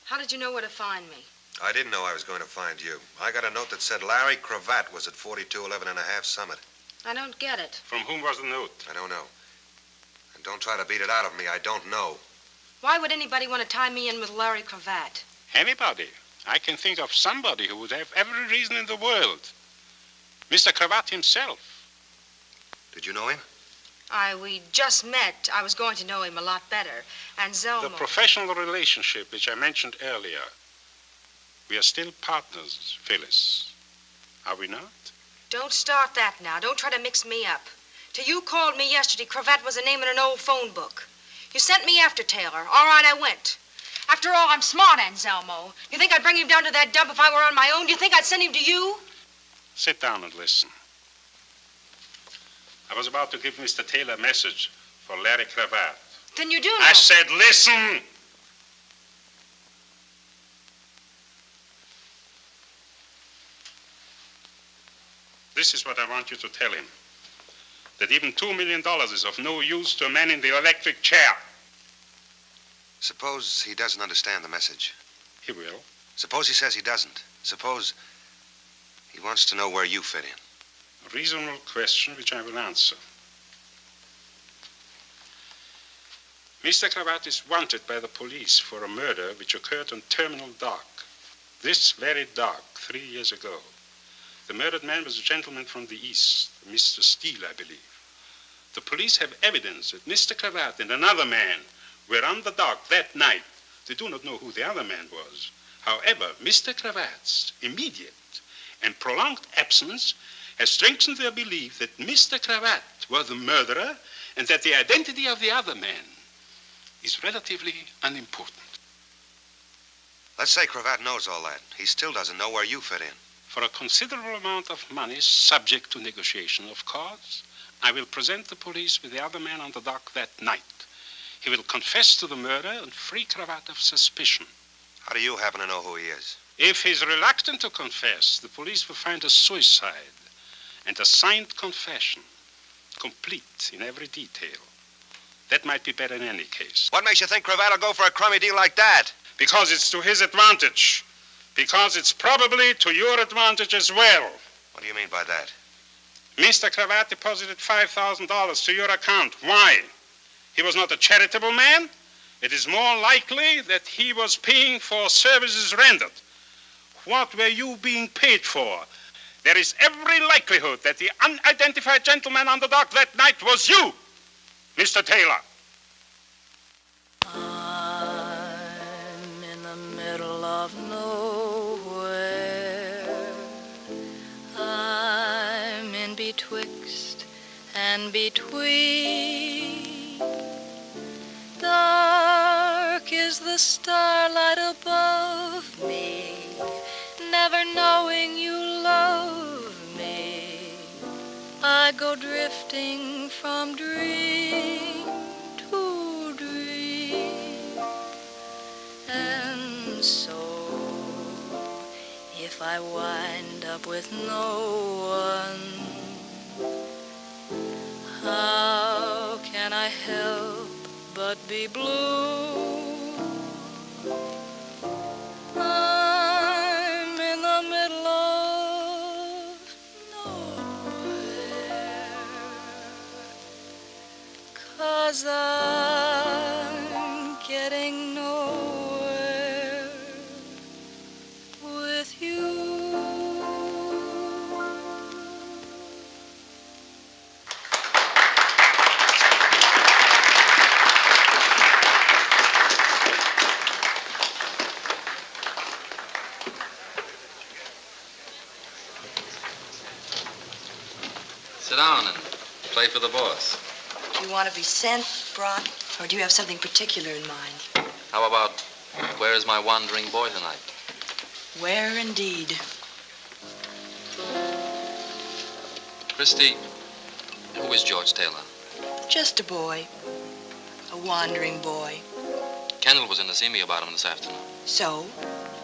How did you know where to find me? I didn't know I was going to find you. I got a note that said Larry Cravat was at 4211 and a half Summit. I don't get it. From whom was the note? I don't know. And don't try to beat it out of me. I don't know. Why would anybody want to tie me in with Larry Cravat? Anybody. I can think of somebody who would have every reason in the world. Mr. Cravat himself. Did you know him? We just met. I was going to know him a lot better. Anselmo. The professional relationship which I mentioned earlier. We are still partners, Phyllis. Are we not? Don't start that now. Don't try to mix me up. Till you called me yesterday, Cravat was a name in an old phone book. You sent me after Taylor. All right, I went. After all, I'm smart, Anselmo. You think I'd bring him down to that dump if I were on my own? Do you think I'd send him to you? Sit down and listen. I was about to give Mr. Taylor a message for Larry Cravat. Then you do know. I said, listen! This is what I want you to tell him. That even $2 million is of no use to a man in the electric chair. Suppose he doesn't understand the message. He will. Suppose he says he doesn't. Suppose he wants to know where you fit in. A reasonable question which I will answer. Mr. Cravat is wanted by the police for a murder which occurred on Terminal Dock. This very dock, 3 years ago. The murdered man was a gentleman from the East, Mr. Steele, I believe. The police have evidence that Mr. Cravat and another man were on the dock that night. They do not know who the other man was. However, Mr. Cravat's immediate and prolonged absence has strengthened their belief that Mr. Cravat was the murderer and that the identity of the other man is relatively unimportant. Let's say Cravat knows all that. He still doesn't know where you fit in. For a considerable amount of money, subject to negotiation, of course, I will present the police with the other man on the dock that night. He will confess to the murder and free Cravat of suspicion. How do you happen to know who he is? If he's reluctant to confess, the police will find a suicide and a signed confession, complete in every detail. That might be better in any case. What makes you think Cravat will go for a crummy deal like that? Because it's to his advantage. Because it's probably to your advantage as well. What do you mean by that? Mr. Cravat deposited $5,000 to your account. Why? He was not a charitable man. It is more likely that he was paying for services rendered. What were you being paid for? There is every likelihood that the unidentified gentleman on the dock that night was you, Mr. Taylor. I'm in the middle of nowhere. I'm in betwixt and between. Dark is the starlight above me, never knowing you love me. I go drifting from dream to dream. And so, if I wind up with no one, how can I help but be blue? I'm in the middle of nowhere. 'cause I'm getting nowhere with you. Sit down and play for the boss. Do you want to be sent, brought, or do you have something particular in mind? How about, where is my wandering boy tonight? Where indeed? Christy, who is George Taylor? Just a boy. A wandering boy. Kendall was in to see me about him this afternoon. So?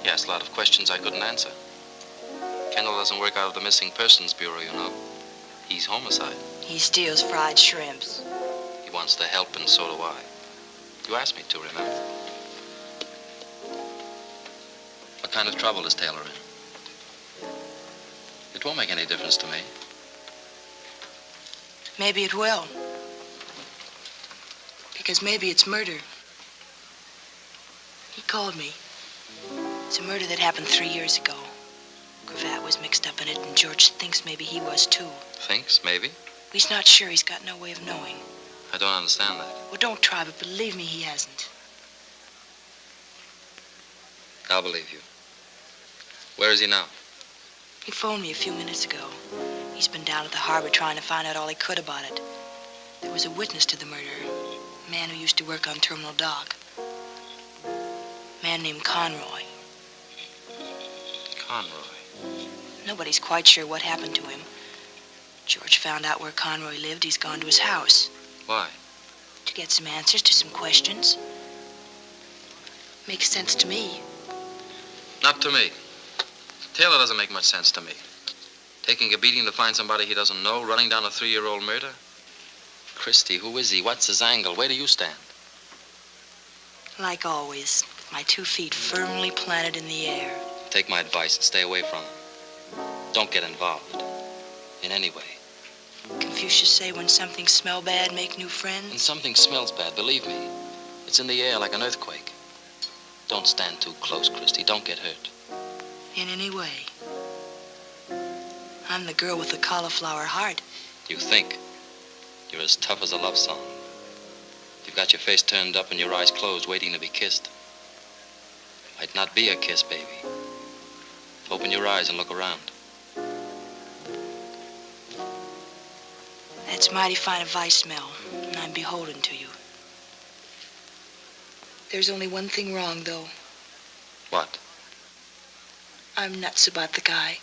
He asked a lot of questions I couldn't answer. Kendall doesn't work out of the Missing Persons Bureau, you know. He's homicide. He steals fried shrimps. He wants to help, and so do I. You asked me to, remember? What kind of trouble is Taylor in? It won't make any difference to me. Maybe it will. Because maybe it's murder. He called me. It's a murder that happened 3 years ago. Cravat was mixed up in it, and George thinks maybe he was too. Thinks, maybe? He's not sure. He's got no way of knowing. I don't understand that. Well, don't try, but believe me, he hasn't. I'll believe you. Where is he now? He phoned me a few minutes ago. He's been down at the harbor trying to find out all he could about it. There was a witness to the murder. A man who used to work on Terminal Dock. A man named Conroy. Conroy. Nobody's quite sure what happened to him. George found out where Conroy lived. He's gone to his house. Why? To get some answers to some questions. Makes sense to me. Not to me. Taylor doesn't make much sense to me. Taking a beating to find somebody he doesn't know, running down a 3-year-old murder. Christy, who is he? What's his angle? Where do you stand? Like always, my 2 feet firmly planted in the air. Take my advice and stay away from him. Don't get involved. In any way. Confucius say when something smell bad, make new friends. When something smells bad, believe me, it's in the air like an earthquake. Don't stand too close, Christy. Don't get hurt. In any way. I'm the girl with the cauliflower heart. You think. You're as tough as a love song. You've got your face turned up and your eyes closed, waiting to be kissed. Might not be a kiss, baby. Open your eyes and look around. That's mighty fine advice, Mel, and I'm beholden to you. There's only one thing wrong, though. What? I'm nuts about the guy.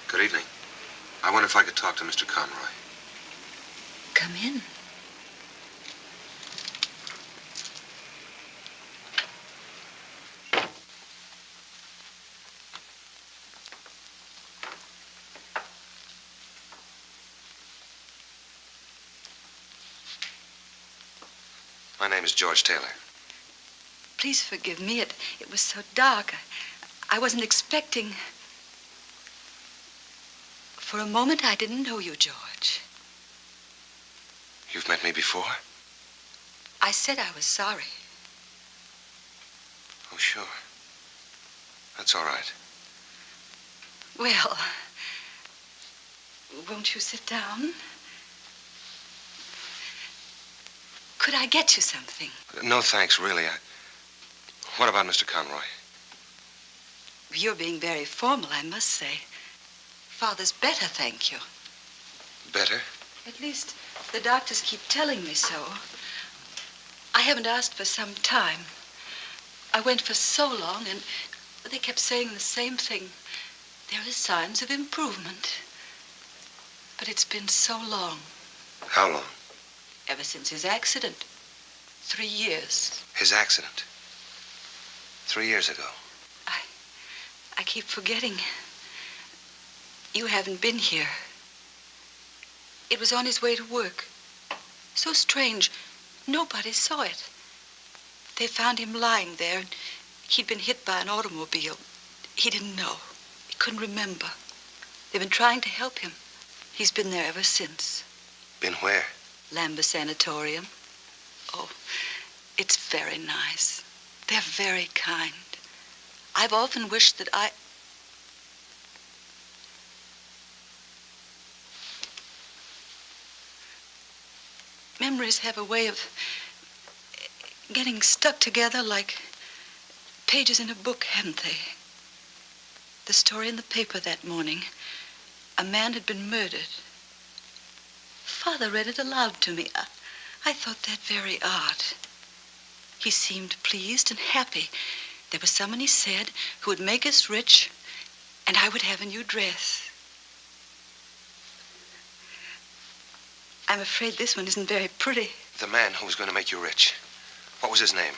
Good evening. I wonder if I could talk to Mr. Conroy. Come in. My name is George Taylor. Please forgive me. It was so dark. I wasn't expecting... For a moment, I didn't know you, George. You've met me before? I said I was sorry. Oh, sure. That's all right. Well, won't you sit down? Could I get you something? No, thanks, really. What about Mr. Conroy? You're being very formal, I must say. Father's better, thank you. Better? At least, the doctors keep telling me so. I haven't asked for some time. I went for so long, and they kept saying the same thing. There are signs of improvement. But it's been so long. How long? Ever since his accident. 3 years. His accident? 3 years ago. I keep forgetting. You haven't been here. It was on his way to work. So strange. Nobody saw it. They found him lying there, and he'd been hit by an automobile. He didn't know. He couldn't remember. They've been trying to help him. He's been there ever since. Been where? Lambeth Sanatorium. Oh, it's very nice. They're very kind. I've often wished that Memories have a way of getting stuck together like pages in a book, haven't they? The story in the paper that morning. A man had been murdered. Father read it aloud to me. I thought that very odd. He seemed pleased and happy. There was someone, he said, who would make us rich, and I would have a new dress. I'm afraid this one isn't very pretty. The man who was going to make you rich. What was his name?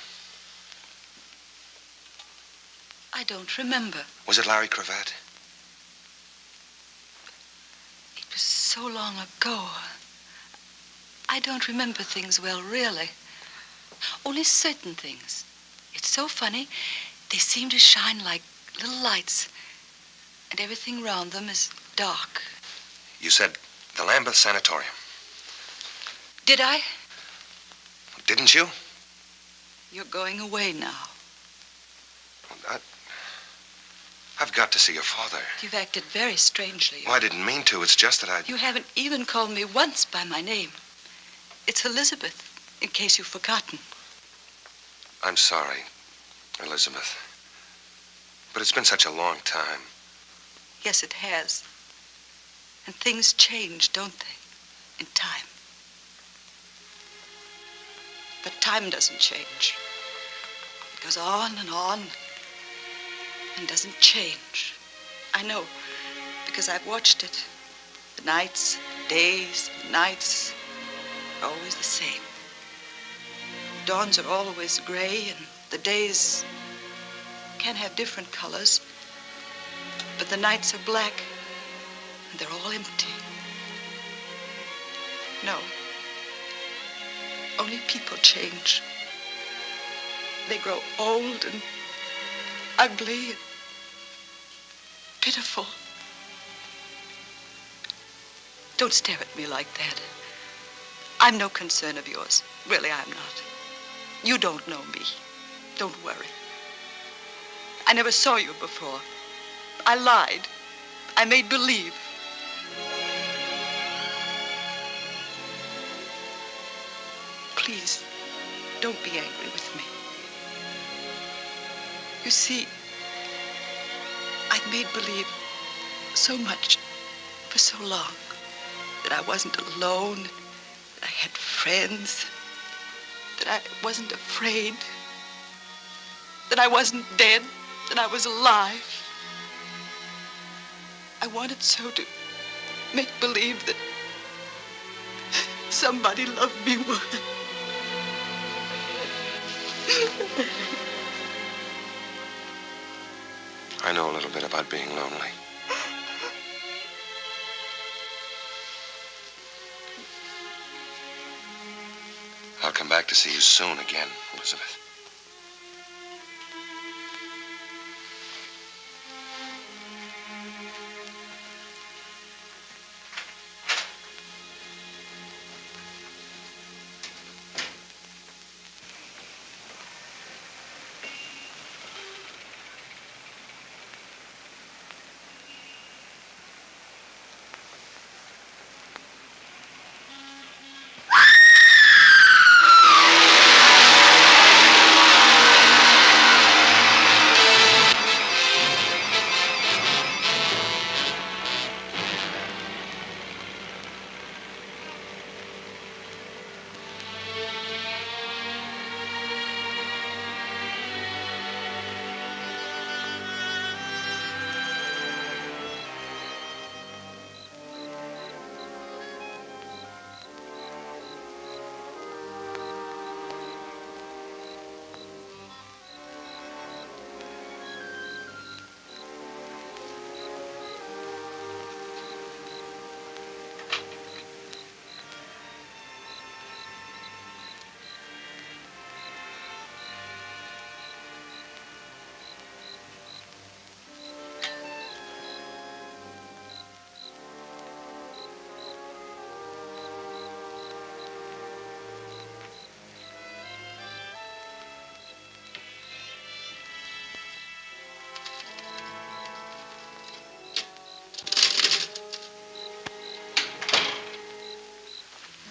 I don't remember. Was it Larry Cravat? It was so long ago. I don't remember things well, really. Only certain things. It's so funny. They seem to shine like little lights, and everything around them is dark. You said the Lambeth Sanatorium. Did I? Didn't you? You're going away now. I've got to see your father. You've acted very strangely. Well, I didn't mean to. It's just that I... You haven't even called me once by my name. It's Elizabeth, in case you've forgotten. I'm sorry, Elizabeth. But it's been such a long time. Yes, it has. And things change, don't they? In time. But time doesn't change. It goes on and doesn't change. I know, because I've watched it. The nights, days, nights are always the same. Dawns are always gray, and the days can have different colors, but the nights are black, and they're all empty. No. Only people change. They grow old and ugly and pitiful. Don't stare at me like that. I'm no concern of yours. Really, I'm not. You don't know me. Don't worry. I never saw you before. I lied. I made believe. Please, don't be angry with me. You see, I've made believe so much for so long that I wasn't alone, that I had friends, that I wasn't afraid, that I wasn't dead, that I was alive. I wanted so to make believe that somebody loved me more. I know a little bit about being lonely. I'll come back to see you soon again, Elizabeth.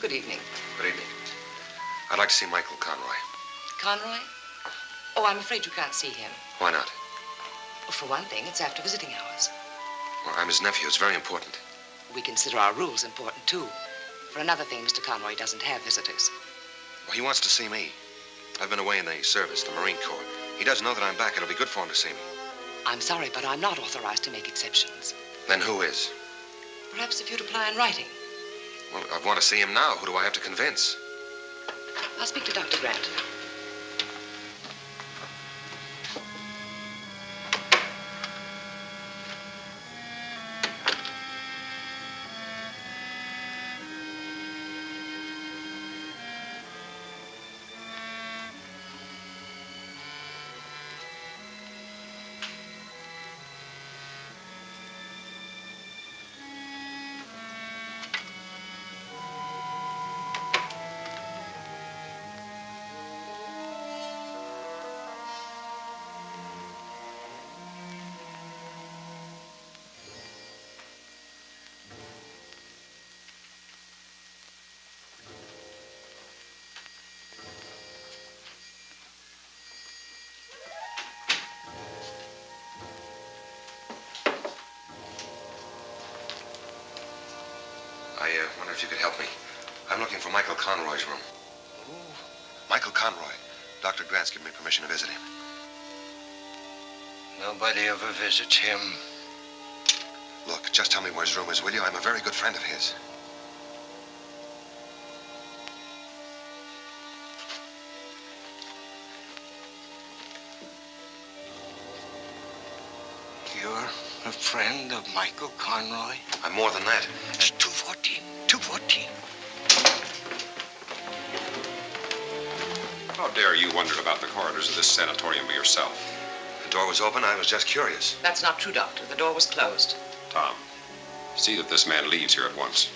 Good evening. Good evening. I'd like to see Michael Conroy. Conroy? Oh, I'm afraid you can't see him. Why not? Well, for one thing, it's after visiting hours. Well, I'm his nephew. It's very important. We consider our rules important, too. For another thing, Mr. Conroy doesn't have visitors. Well, he wants to see me. I've been away in the service, the Marine Corps. He doesn't know that I'm back. It'll be good for him to see me. I'm sorry, but I'm not authorized to make exceptions. Then who is? Perhaps if you'd apply in writing. Well, I want to see him now. Who do I have to convince? I'll speak to Dr. Grant. I wonder if you could help me. I'm looking for Michael Conroy's room. Oh. Michael Conroy. Dr. Grant's given me permission to visit him. Nobody ever visits him. Look, just tell me where his room is, will you? I'm a very good friend of his. You're a friend of Michael Conroy? I'm more than that. It's 214. 214. How dare you wander about the corridors of this sanatorium by yourself? The door was open. I was just curious. That's not true, Doctor. The door was closed. Tom, see that this man leaves here at once.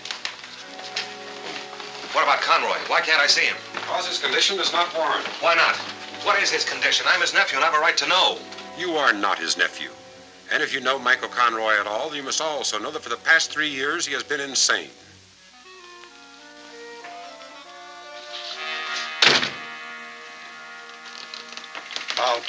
What about Conroy? Why can't I see him? Because his condition does not warrant. Why not? What is his condition? I'm his nephew and I have a right to know. You are not his nephew. And if you know Michael Conroy at all, you must also know that for the past 3 years he has been insane. Out.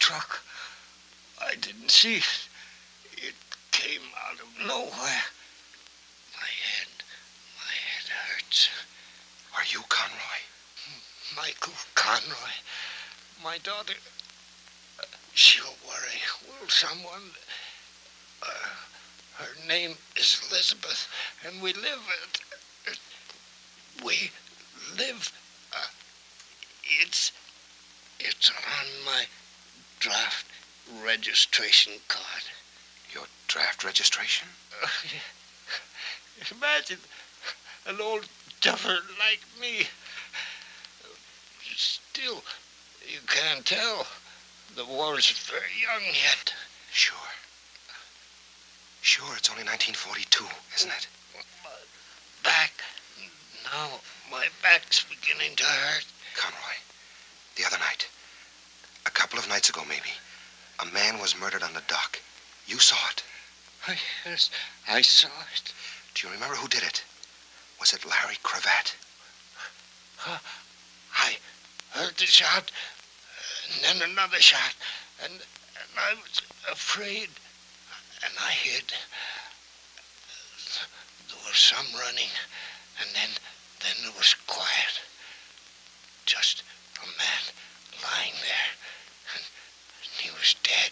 truck. I didn't see it. It came out of nowhere. My head hurts. Are you Conroy? Michael Conroy. My daughter, she'll worry. Will someone? Her name is Elizabeth, and we live it's on my draft registration card. Your draft registration? Imagine an old duffer like me. Still, you can't tell. The war's very young yet. Sure. Sure, it's only 1942, isn't it? Back. Now, my back's beginning to hurt. Conroy, the other night, a couple of nights ago maybe, a man was murdered on the dock. You saw it. Yes, I saw it. Do you remember who did it? Was it Larry Cravat? I heard the shot, and then another shot, and I was afraid, and I hid. There was some running, and then there was quiet. Just a man lying there, and he was dead.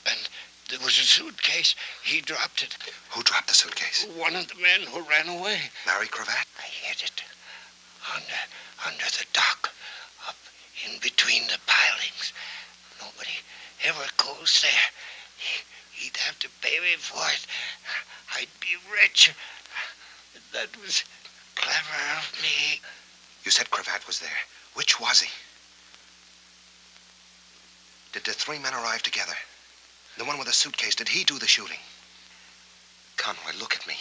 And there was a suitcase. He dropped it. Who dropped the suitcase? One of the men who ran away. Larry Cravat? I hid it under the dock, up in between the pilings. Nobody ever goes there. He'd have to pay me for it. I'd be rich. That was clever of me. You said Cravat was there. Which was he? Did the three men arrive together? The one with the suitcase, did he do the shooting? Conroy, look at me.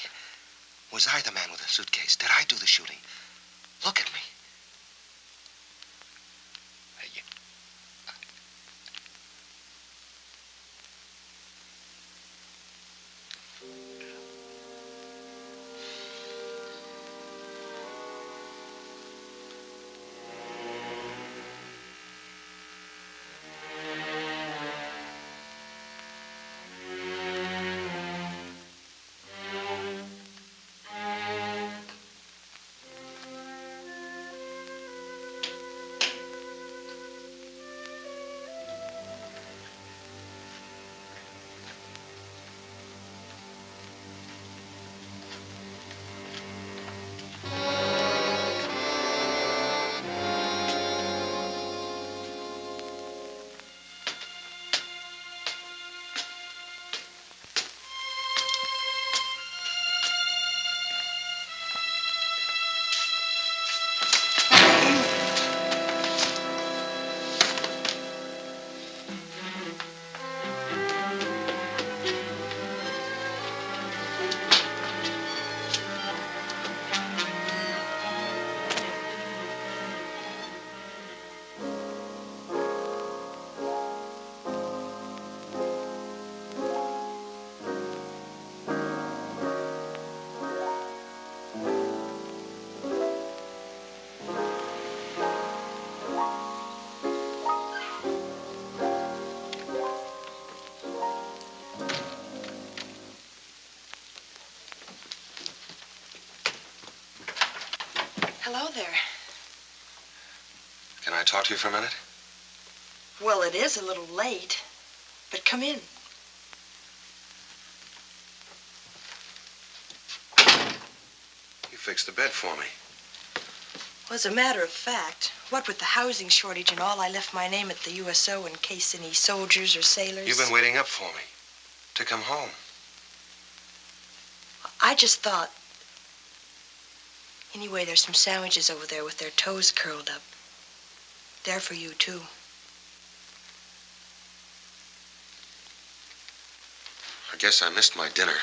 Was I the man with the suitcase? Did I do the shooting? Look at me. Hello there. Can I talk to you for a minute? Well, it is a little late, but come in. You fixed the bed for me. Well, as a matter of fact, what with the housing shortage and all, I left my name at the USO in case any soldiers or sailors... You've been waiting up for me. To come home. I just thought... Anyway, there's some sandwiches over there with their toes curled up. They're for you, too. I guess I missed my dinner.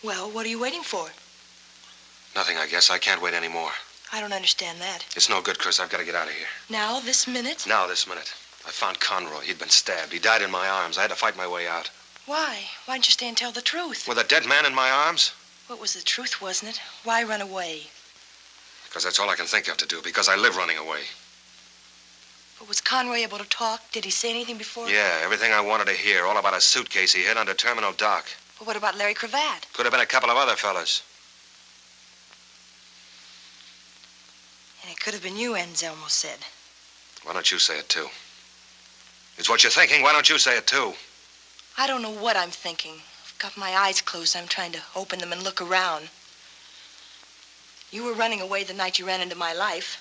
Well, what are you waiting for? Nothing, I guess. I can't wait anymore. I don't understand that. It's no good, Chris. I've got to get out of here. Now, this minute? Now, this minute. I found Conroy. He'd been stabbed. He died in my arms. I had to fight my way out. Why? Why didn't you stay and tell the truth? With a dead man in my arms? Well, it was the truth, wasn't it? Why run away? Because that's all I can think of to do, because I live running away. But was Conroy able to talk? Did he say anything before? Yeah, everything I wanted to hear, all about a suitcase he hid under Terminal Dock. But what about Larry Cravat? Could have been a couple of other fellas. And it could have been you, Anselmo said. Why don't you say it, too? It's what you're thinking. Why don't you say it, too? I don't know what I'm thinking. I've got my eyes closed. I'm trying to open them and look around. You were running away the night you ran into my life.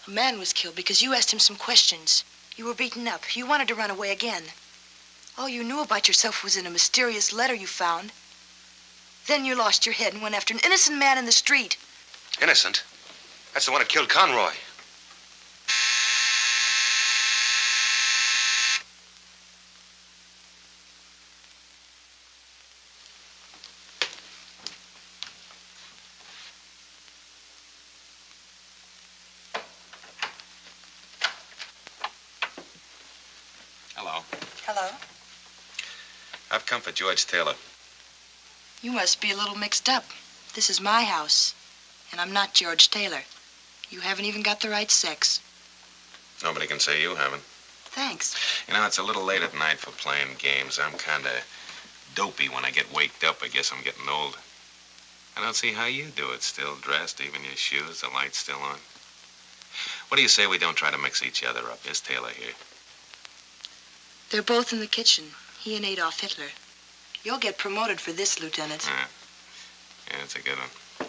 A man was killed because you asked him some questions. You were beaten up. You wanted to run away again. All you knew about yourself was in a mysterious letter you found. Then you lost your head and went after an innocent man in the street. Innocent? That's the one who killed Conroy. Hello. Hello? I've come for George Taylor. You must be a little mixed up. This is my house, and I'm not George Taylor. You haven't even got the right sex. Nobody can say you haven't. Thanks. You know, it's a little late at night for playing games. I'm kind of dopey when I get waked up. I guess I'm getting old. I don't see how you do it. Still dressed, even your shoes, the light's still on. What do you say we don't try to mix each other up? Here's Taylor here. They're both in the kitchen, he and Adolf Hitler. You'll get promoted for this, Lieutenant. Yeah, it's a good one.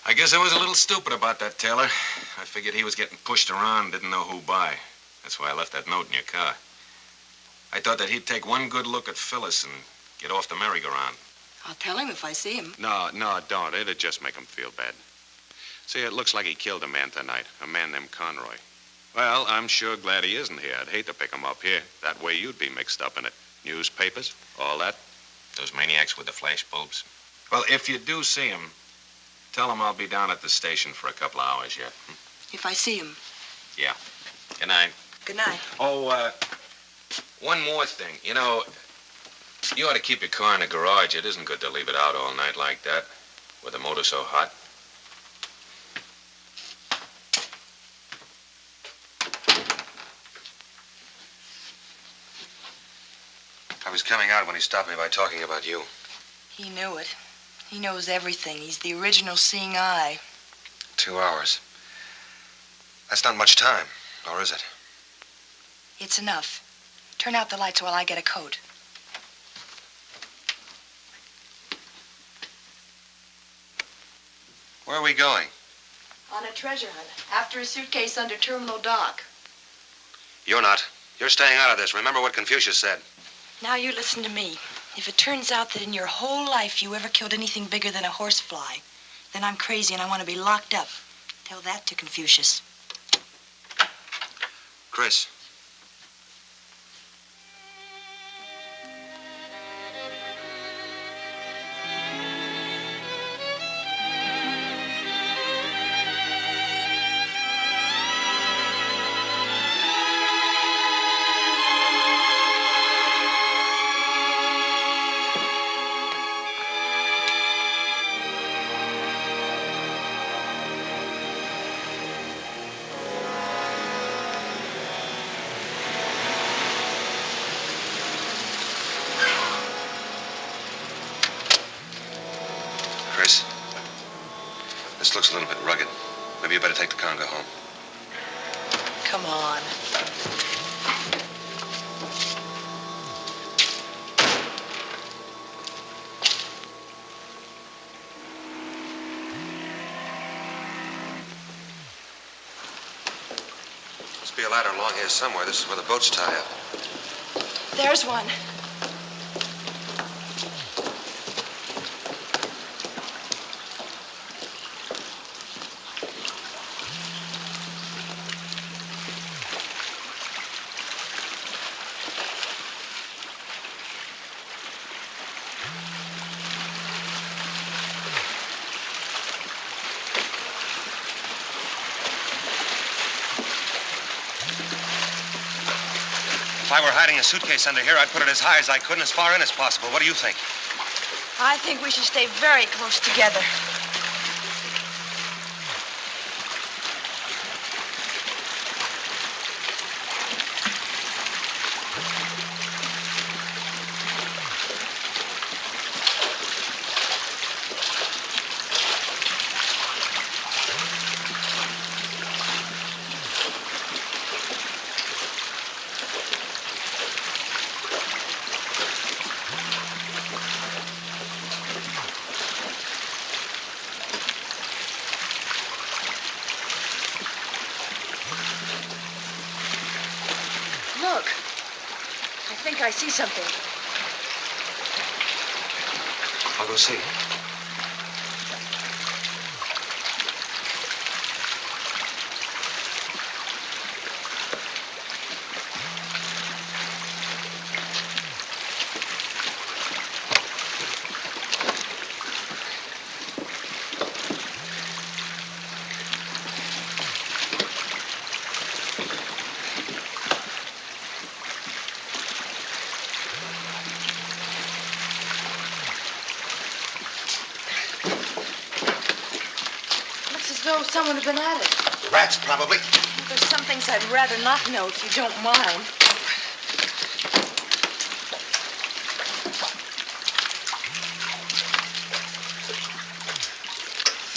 I guess I was a little stupid about that, Taylor. I figured he was getting pushed around, didn't know who by. That's why I left that note in your car. I thought that he'd take one good look at Phyllis and get off the merry-go-round. I'll tell him if I see him. No, don't. It'd just make him feel bad. See, it looks like he killed a man tonight, a man named Conroy. Well, I'm sure glad he isn't here. I'd hate to pick him up here. That way you'd be mixed up in it. Newspapers, all that. Those maniacs with the flash bulbs. Well, if you do see him, tell him I'll be down at the station for a couple of hours yet. If I see him. Yeah. Good night. Good night. Oh, one more thing. You know, you ought to keep your car in the garage. It isn't good to leave it out all night like that, with the motor so hot. I was coming out when he stopped me by talking about you. He knew it. He knows everything. He's the original seeing eye. 2 hours. That's not much time, or is it? It's enough. Turn out the lights while I get a coat. Where are we going? On a treasure hunt. After a suitcase under Terminal Dock. You're not. You're staying out of this. Remember what Confucius said. Now you listen to me. If it turns out that in your whole life you ever killed anything bigger than a horsefly, then I'm crazy and I want to be locked up. Tell that to Confucius. Chris. Chris, this looks a little bit rugged. Maybe you better take the car and go home. Come on. Must be a ladder along here somewhere. This is where the boats tie up. There's one. If I were hiding a suitcase under here, I'd put it as high as I could and as far in as possible. What do you think? I think we should stay very close together. think I see something. I'll go see. As though someone had been at it. Rats, probably. There's some things I'd rather not know if you don't mind.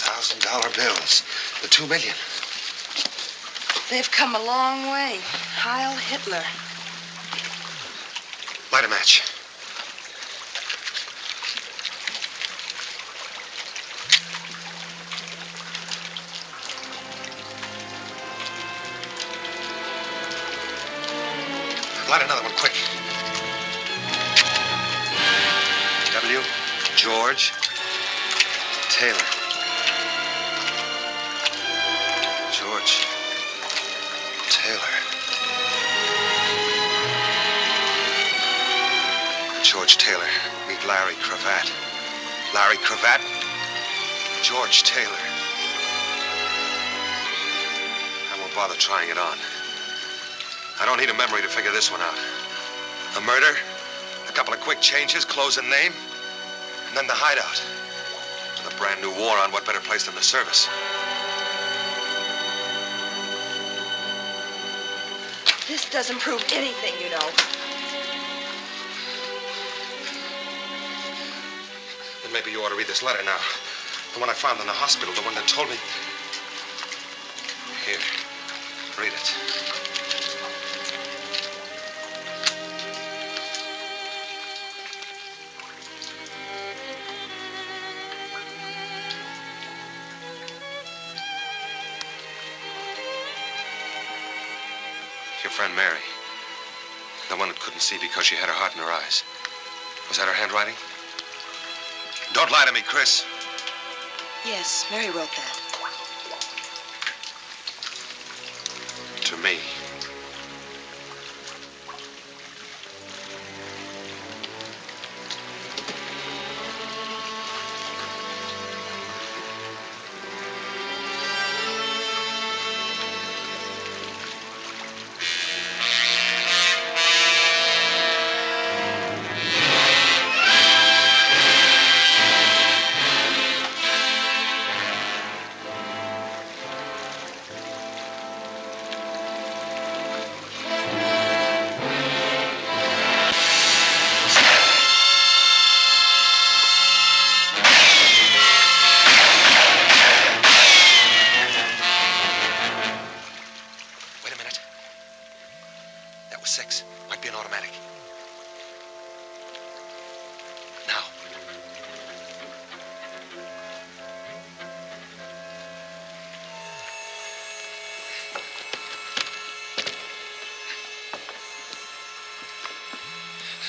$1,000 bills. The 2 million. They've come a long way. Heil Hitler. Light a match. Light another one, quick. W. George Taylor. George Taylor. George Taylor. Meet Larry Cravat. Larry Cravat. George Taylor. I won't bother trying it on. I don't need a memory to figure this one out. A murder, a couple of quick changes, clothes and name, and then the hideout. With a brand new war on, what better place than the service? This doesn't prove anything, you know. Then maybe you ought to read this letter now. The one I found in the hospital, the one that told me... Here, read it. Your friend Mary. The one that couldn't see because she had her heart in her eyes. Was that her handwriting? Don't lie to me, Chris. Yes, Mary wrote that. To me.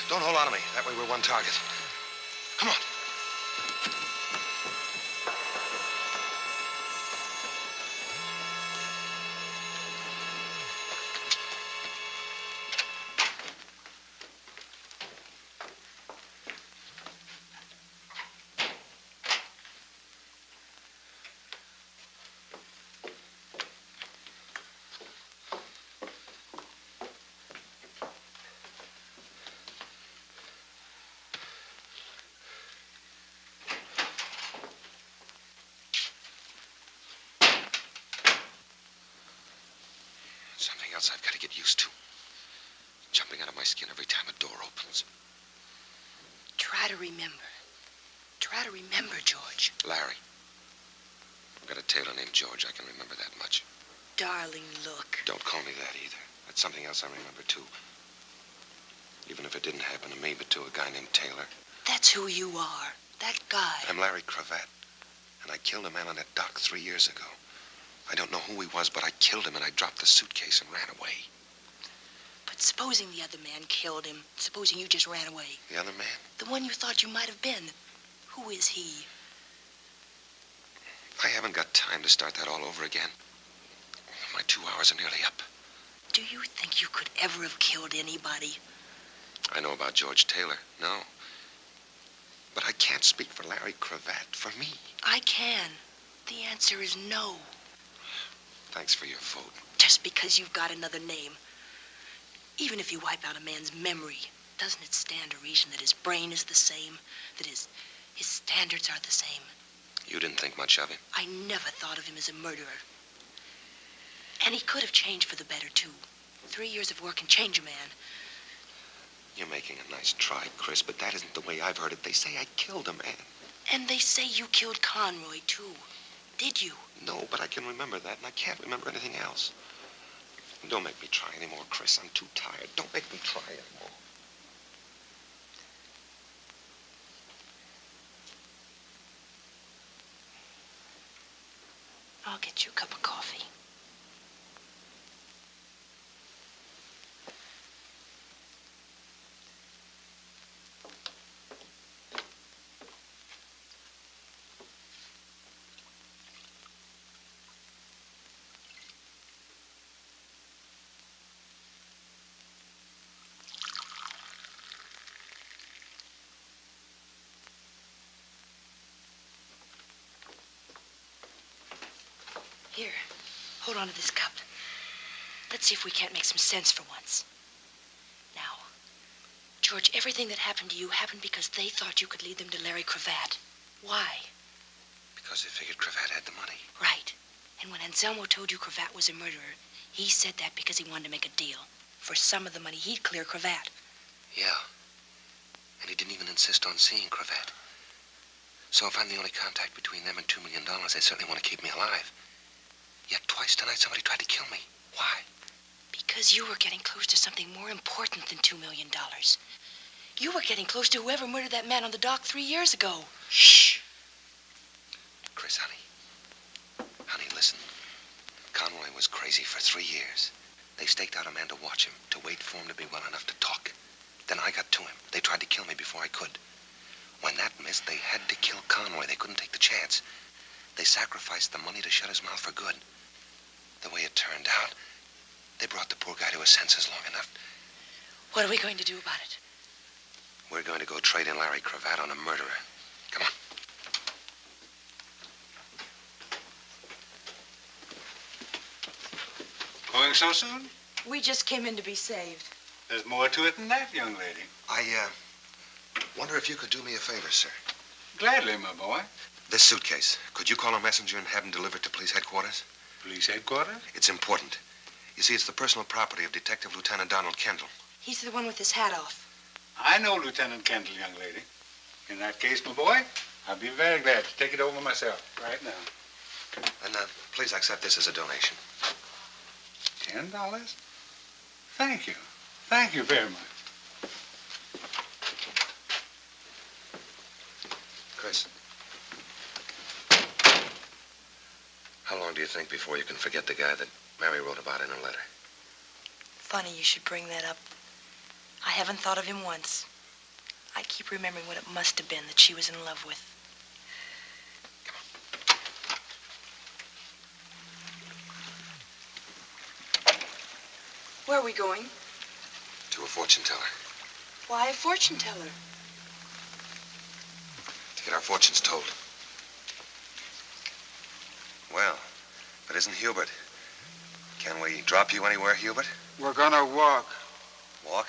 Don't hold on to me. That way we're one target. Come on. Something else I've got to get used to. Jumping out of my skin every time a door opens. Try to remember. Try to remember, George. Larry. I've got a tailor named George. I can remember that much. Darling, look. Don't call me that either. That's something else I remember, too. Even if it didn't happen to me, but to a guy named Taylor. That's who you are. That guy. I'm Larry Cravat. And I killed a man on that dock 3 years ago. I don't know who he was, but I killed him and I dropped the suitcase and ran away. But But supposing the other man killed him, supposing you just ran away. The other man? The one you thought you might have been. Who is he? I haven't got time to start that all over again. My 2 hours are nearly up. Do you think you could ever have killed anybody? I know about George Taylor, no. But I can't speak for Larry Cravat, for me. I can. The answer is no. Thanks for your vote. Just because you've got another name. Even if you wipe out a man's memory, doesn't it stand to reason that his brain is the same? That his standards are the same? You didn't think much of him? I never thought of him as a murderer. And he could have changed for the better, too. 3 years of work can change a man. You're making a nice try, Chris, but that isn't the way I've heard it. They say I killed a man. And they say you killed Conroy, too. Did you? No, but I can remember that, and I can't remember anything else. Don't make me try anymore, Chris. I'm too tired. Don't make me try anymore. I'll get you a cup of coffee. Here, hold on to this cup. Let's see if we can't make some sense for once. Now, George, everything that happened to you happened because they thought you could lead them to Larry Cravat. Why? Because they figured Cravat had the money. Right. And when Anselmo told you Cravat was a murderer, he said that because he wanted to make a deal. For some of the money, he'd clear Cravat. Yeah. And he didn't even insist on seeing Cravat. So if I'm the only contact between them and $2 million, they certainly want to keep me alive. Yet twice tonight somebody tried to kill me. Why? Because you were getting close to something more important than $2 million. You were getting close to whoever murdered that man on the dock 3 years ago. Shh. Chris, honey. Honey, listen. Conroy was crazy for 3 years. They staked out a man to watch him, to wait for him to be well enough to talk. Then I got to him. They tried to kill me before I could. When that missed, they had to kill Conroy. They couldn't take the chance. They sacrificed the money to shut his mouth for good. The way it turned out, they brought the poor guy to his senses long enough. What are we going to do about it? We're going to go trade in Larry Cravat on a murderer. Come on. Going so soon? We just came in to be saved. There's more to it than that, young lady. I wonder if you could do me a favor, sir. Gladly, my boy. This suitcase, could you call a messenger and have him delivered to police headquarters? Police headquarters? It's important. You see, it's the personal property of Detective Lieutenant Donald Kendall. He's the one with his hat off. I know Lieutenant Kendall, young lady. In that case, my boy, I'll be very glad to take it over myself right now. And please accept this as a donation. $10? Thank you. Thank you very much. Chris. How long do you think before you can forget the guy that Mary wrote about in her letter? Funny you should bring that up. I haven't thought of him once. I keep remembering what it must have been that she was in love with. Where are we going? To a fortune teller. Why a fortune teller? To get our fortunes told. Well, if it isn't Hubert. Can we drop you anywhere, Hubert? We're gonna walk. Walk?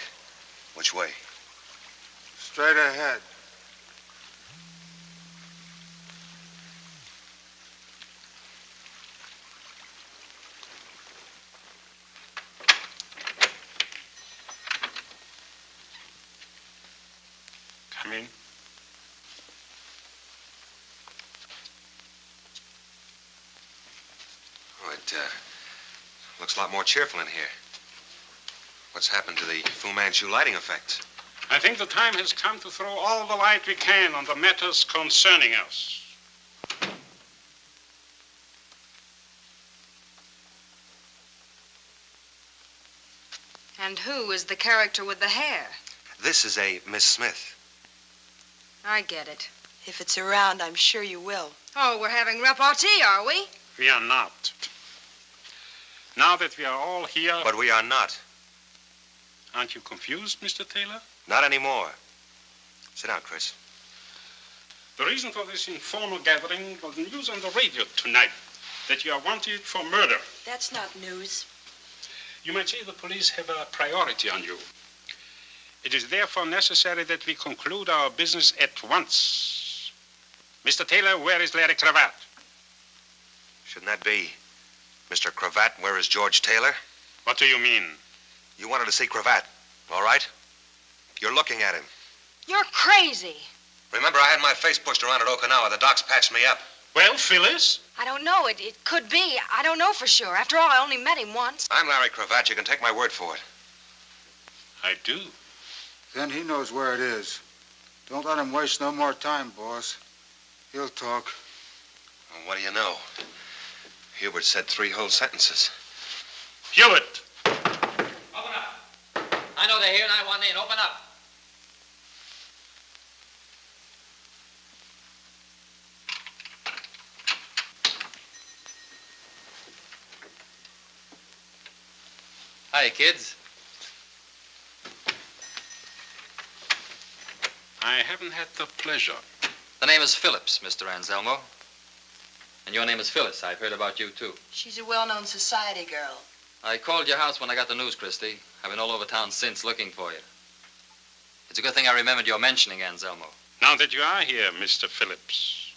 Which way? Straight ahead. Come in. Oh, it looks a lot more cheerful in here. What's happened to the Fu Manchu lighting effects? I think the time has come to throw all the light we can on the matters concerning us. And who is the character with the hair? This is a Miss Smith. I get it. If it's around, I'm sure you will. Oh, we're having repartee, are we? We are not. Now that we are all here... But we are not. Aren't you confused, Mr. Taylor? Not anymore. Sit down, Chris. The reason for this informal gathering was news on the radio tonight that you are wanted for murder. That's not news. You might say the police have a priority on you. It is therefore necessary that we conclude our business at once. Mr. Taylor, where is Larry Cravat? Shouldn't that be Mr. Cravat? Where is George Taylor? What do you mean? You wanted to see Cravat, all right? You're looking at him. You're crazy. Remember, I had my face pushed around at Okinawa. The docs patched me up. Well, Phyllis? I don't know. It could be. I don't know for sure. After all, I only met him once. I'm Larry Cravat. You can take my word for it. I do. Then he knows where it is. Don't let him waste no more time, boss. He'll talk. Well, what do you know? Hubert said 3 whole sentences. Hubert! Open up. I know they're here and I want in. Open up. Hi, kids. I haven't had the pleasure. The name is Phillips, Mr. Anselmo. And your name is Phyllis. I've heard about you, too. She's a well-known society girl. I called your house when I got the news, Christy. I've been all over town since looking for you. It's a good thing I remembered your mentioning, Anselmo. Now that you are here, Mr. Phillips,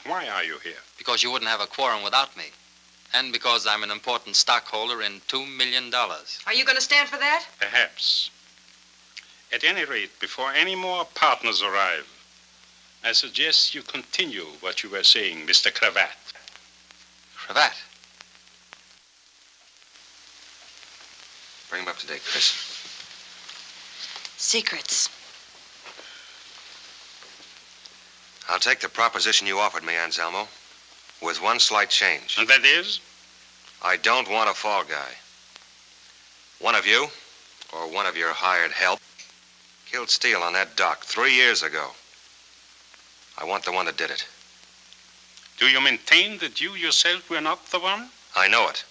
why are you here? Because you wouldn't have a quorum without me. And because I'm an important stockholder in $2 million. Are you going to stand for that? Perhaps. At any rate, before any more partners arrive, I suggest you continue what you were saying, Mr. Cravat. Cravat? Bring him up to date, Chris. Secrets. I'll take the proposition you offered me, Anselmo, with one slight change. And that is? I don't want a fall guy. One of you, or one of your hired help, killed Steele on that dock 3 years ago. I want the one that did it. Do you maintain that you yourself were not the one? I know it.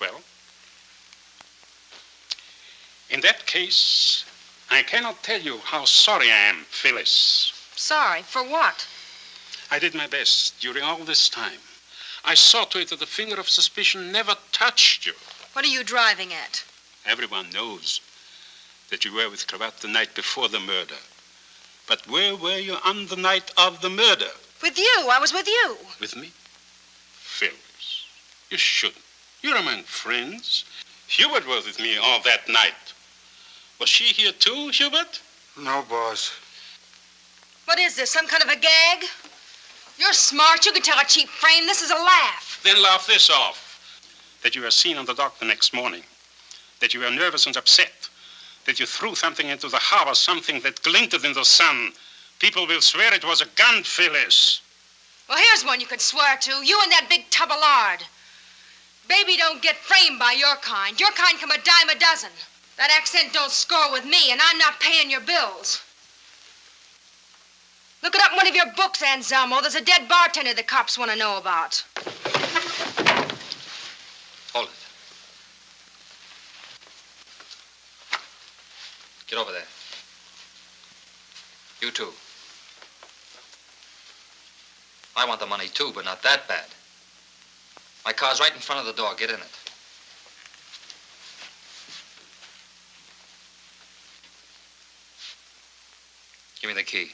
Well, in that case, I cannot tell you how sorry I am, Phyllis. Sorry, for what? I did my best during all this time. I saw to it that the finger of suspicion never touched you. What are you driving at? Everyone knows that you were with Cravat the night before the murder. But where were you on the night of the murder? With you. I was with you. With me? Phyllis, you shouldn't. You're among friends. Hubert was with me all that night. Was she here too, Hubert? No, boss. What is this, some kind of a gag? You're smart. You can tell a cheap frame. This is a laugh. Then laugh this off. That you were seen on the dock the next morning. That you were nervous and upset. That you threw something into the harbor, something that glinted in the sun. People will swear it was a gun, Phyllis. Well, here's one you could swear to. You and that big tub of lard. Baby don't get framed by your kind. Your kind come a dime a dozen. That accent don't score with me, and I'm not paying your bills. Look it up in one of your books, Anselmo. There's a dead bartender the cops want to know about. Hold it. Get over there. You too. I want the money too, but not that bad. My car's right in front of the door. Get in it. Give me the key.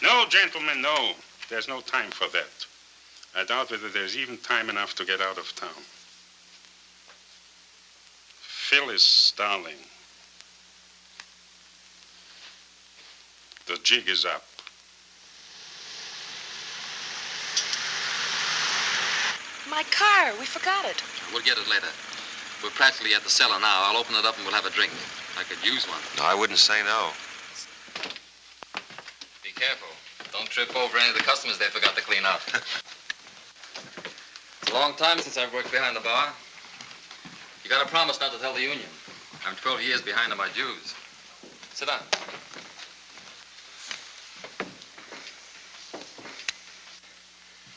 No, gentlemen, no. There's no time for that. I doubt whether there's even time enough to get out of town. Phyllis, darling. The jig is up. My car. We forgot it. We'll get it later. We're practically at the cellar now. I'll open it up and we'll have a drink. I could use one. No, I wouldn't say no. Be careful. Don't trip over any of the customers they forgot to clean out. It's a long time since I've worked behind the bar. You gotta promise not to tell the union. I'm 12 years behind on my dues. Sit down.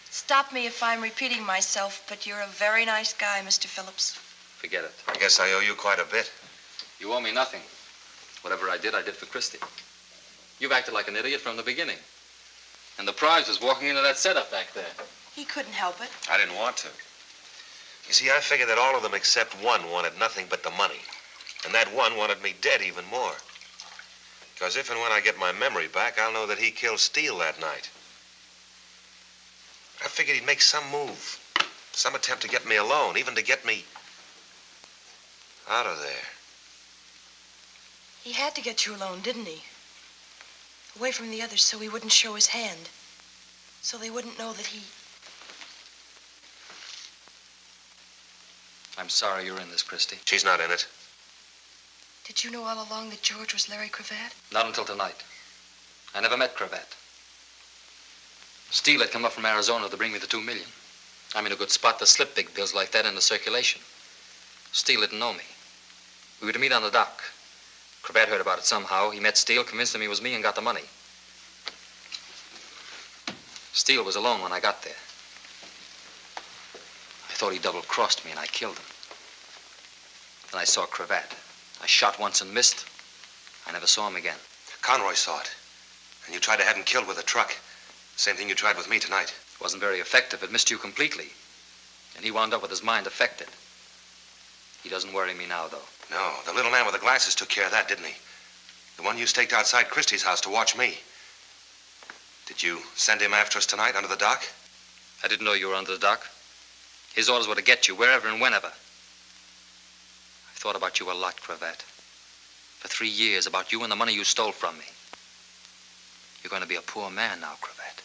Stop me if I'm repeating myself, but you're a very nice guy, Mr. Phillips. Forget it. I guess I owe you quite a bit. You owe me nothing. Whatever I did for Christie. You've acted like an idiot from the beginning. And the prize was walking into that setup back there. He couldn't help it. I didn't want to. You see, I figured that all of them except one wanted nothing but the money. And that one wanted me dead even more. Because if and when I get my memory back, I'll know that he killed Steele that night. I figured he'd make some move. Some attempt to get me alone, even to get me out of there. He had to get you alone, didn't he? Away from the others so he wouldn't show his hand. So they wouldn't know that he... I'm sorry you're in this, Christie. She's not in it. Did you know all along that George was Larry Cravat? Not until tonight. I never met Cravat. Steele had come up from Arizona to bring me the $2 million. I'm in a good spot to slip big bills like that into circulation. Steele didn't know me. We were to meet on the dock. Cravat heard about it somehow. He met Steele, convinced him it was me, and got the money. Steele was alone when I got there. I thought he double-crossed me, and I killed him. Then I saw Cravat. I shot once and missed. I never saw him again. Conroy saw it. And you tried to have him killed with a truck. Same thing you tried with me tonight. It wasn't very effective. It missed you completely. And he wound up with his mind affected. He doesn't worry me now, though. No, the little man with the glasses took care of that, didn't he? The one you staked outside Christie's house to watch me. Did you send him after us tonight under the dock? I didn't know you were under the dock. His orders were to get you wherever and whenever. I've thought about you a lot, Cravat. For 3 years, about you and the money you stole from me. You're going to be a poor man now, Cravat.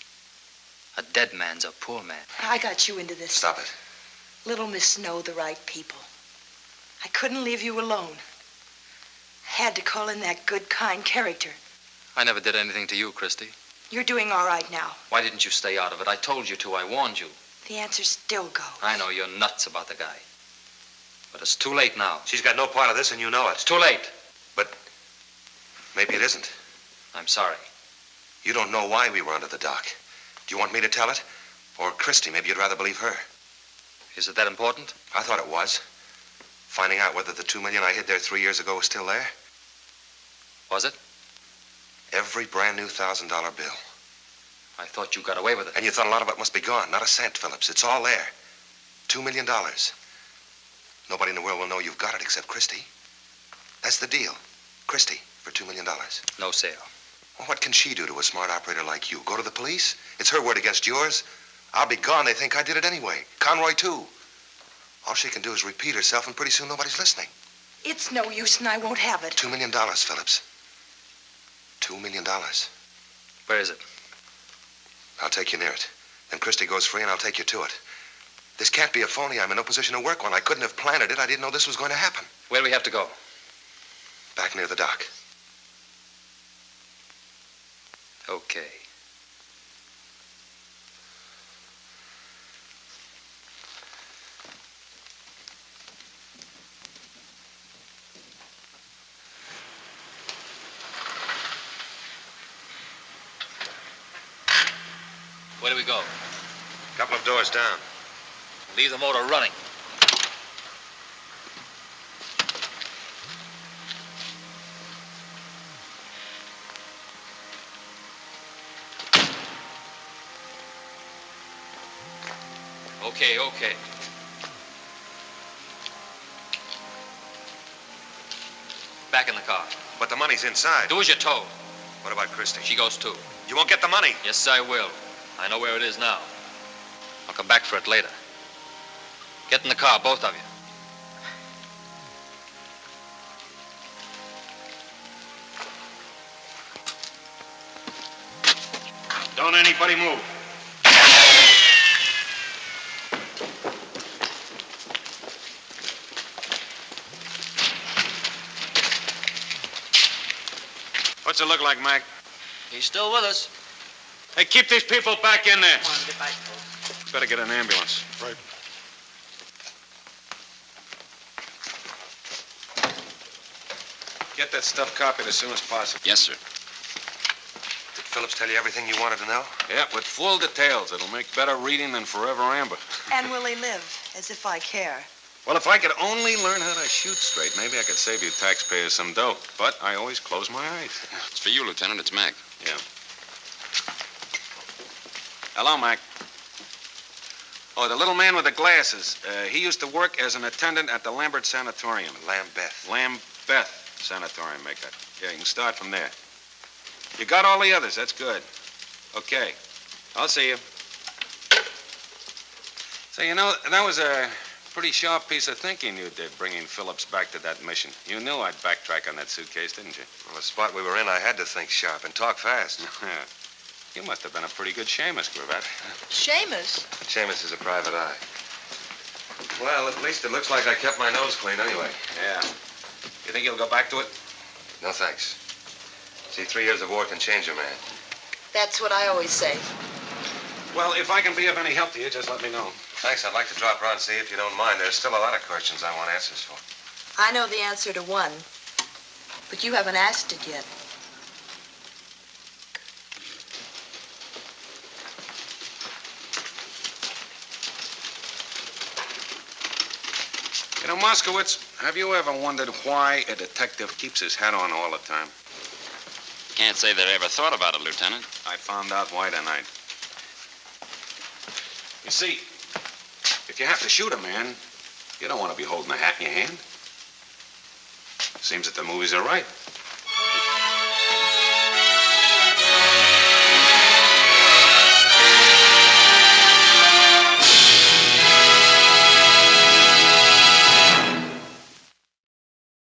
A dead man's a poor man. I got you into this. Stop it. Little Miss Snow, the right people. I couldn't leave you alone. I had to call in that good, kind character. I never did anything to you, Christie. You're doing all right now. Why didn't you stay out of it? I told you to. I warned you. The answer still goes. I know you're nuts about the guy. But it's too late now. She's got no part of this, and you know it. It's too late. But maybe it isn't. I'm sorry. You don't know why we were under the dock. Do you want me to tell it? Or Christie, maybe you'd rather believe her. Is it that important? I thought it was. Finding out whether the $2 million I hid there 3 years ago was still there. Was it? Every brand new $1,000 bill. I thought you got away with it. And you thought a lot of it must be gone. Not a cent, Phillips. It's all there. $2 million. Nobody in the world will know you've got it except Christie. That's the deal. Christie for $2 million. No sale. Well, what can she do to a smart operator like you? Go to the police? It's her word against yours. I'll be gone. They think I did it anyway. Conroy, too. All she can do is repeat herself, and pretty soon nobody's listening. It's no use, and I won't have it. $2 million, Phillips. $2 million. Where is it? I'll take you near it. Then Christie goes free, and I'll take you to it. This can't be a phony. I'm in no position to work one. I couldn't have planted it. I didn't know this was going to happen. Where do we have to go? Back near the dock. Okay. Where do we go? A couple of doors down. Leave the motor running. Okay. Back in the car. But the money's inside. Do as you're told. What about Christie? She goes too. You won't get the money. Yes, I will. I know where it is now. I'll come back for it later. Get in the car, both of you. Don't anybody move. What's it look like, Mac? He's still with us. Hey, keep these people back in there. Come on, get back, folks. Better get an ambulance. Right. Get that stuff copied as soon as possible. Yes, sir. Did Phillips tell you everything you wanted to know? Yeah, with full details. It'll make better reading than Forever Amber. And will he live? As if I care. Well, if I could only learn how to shoot straight, maybe I could save you taxpayers some dough. But I always close my eyes. It's for you, Lieutenant. It's Mac. Yeah. Hello, Mac. Oh, the little man with the glasses. He used to work as an attendant at the Lambert Sanatorium. Lambeth Sanatorium, make that. Yeah, you can start from there. You got all the others. That's good. Okay. I'll see you. So, you know, that was a pretty sharp piece of thinking you did, bringing Phillips back to that mission. You knew I'd backtrack on that suitcase, didn't you? Well, the spot we were in, I had to think sharp and talk fast. You must have been a pretty good Seamus, Cravat. Seamus? Seamus is a private eye. Well, at least it looks like I kept my nose clean anyway. Yeah. You think you'll go back to it? No, thanks. See, 3 years of war can change a man. That's what I always say. Well, if I can be of any help to you, just let me know. Thanks. I'd like to drop around and see if you don't mind. There's still a lot of questions I want answers for. I know the answer to one, but you haven't asked it yet. You know, Moskowitz, have you ever wondered why a detective keeps his hat on all the time? Can't say that I ever thought about it, Lieutenant. I found out why tonight. You see, if you have to shoot a man, you don't want to be holding a hat in your hand. Seems that the movies are right.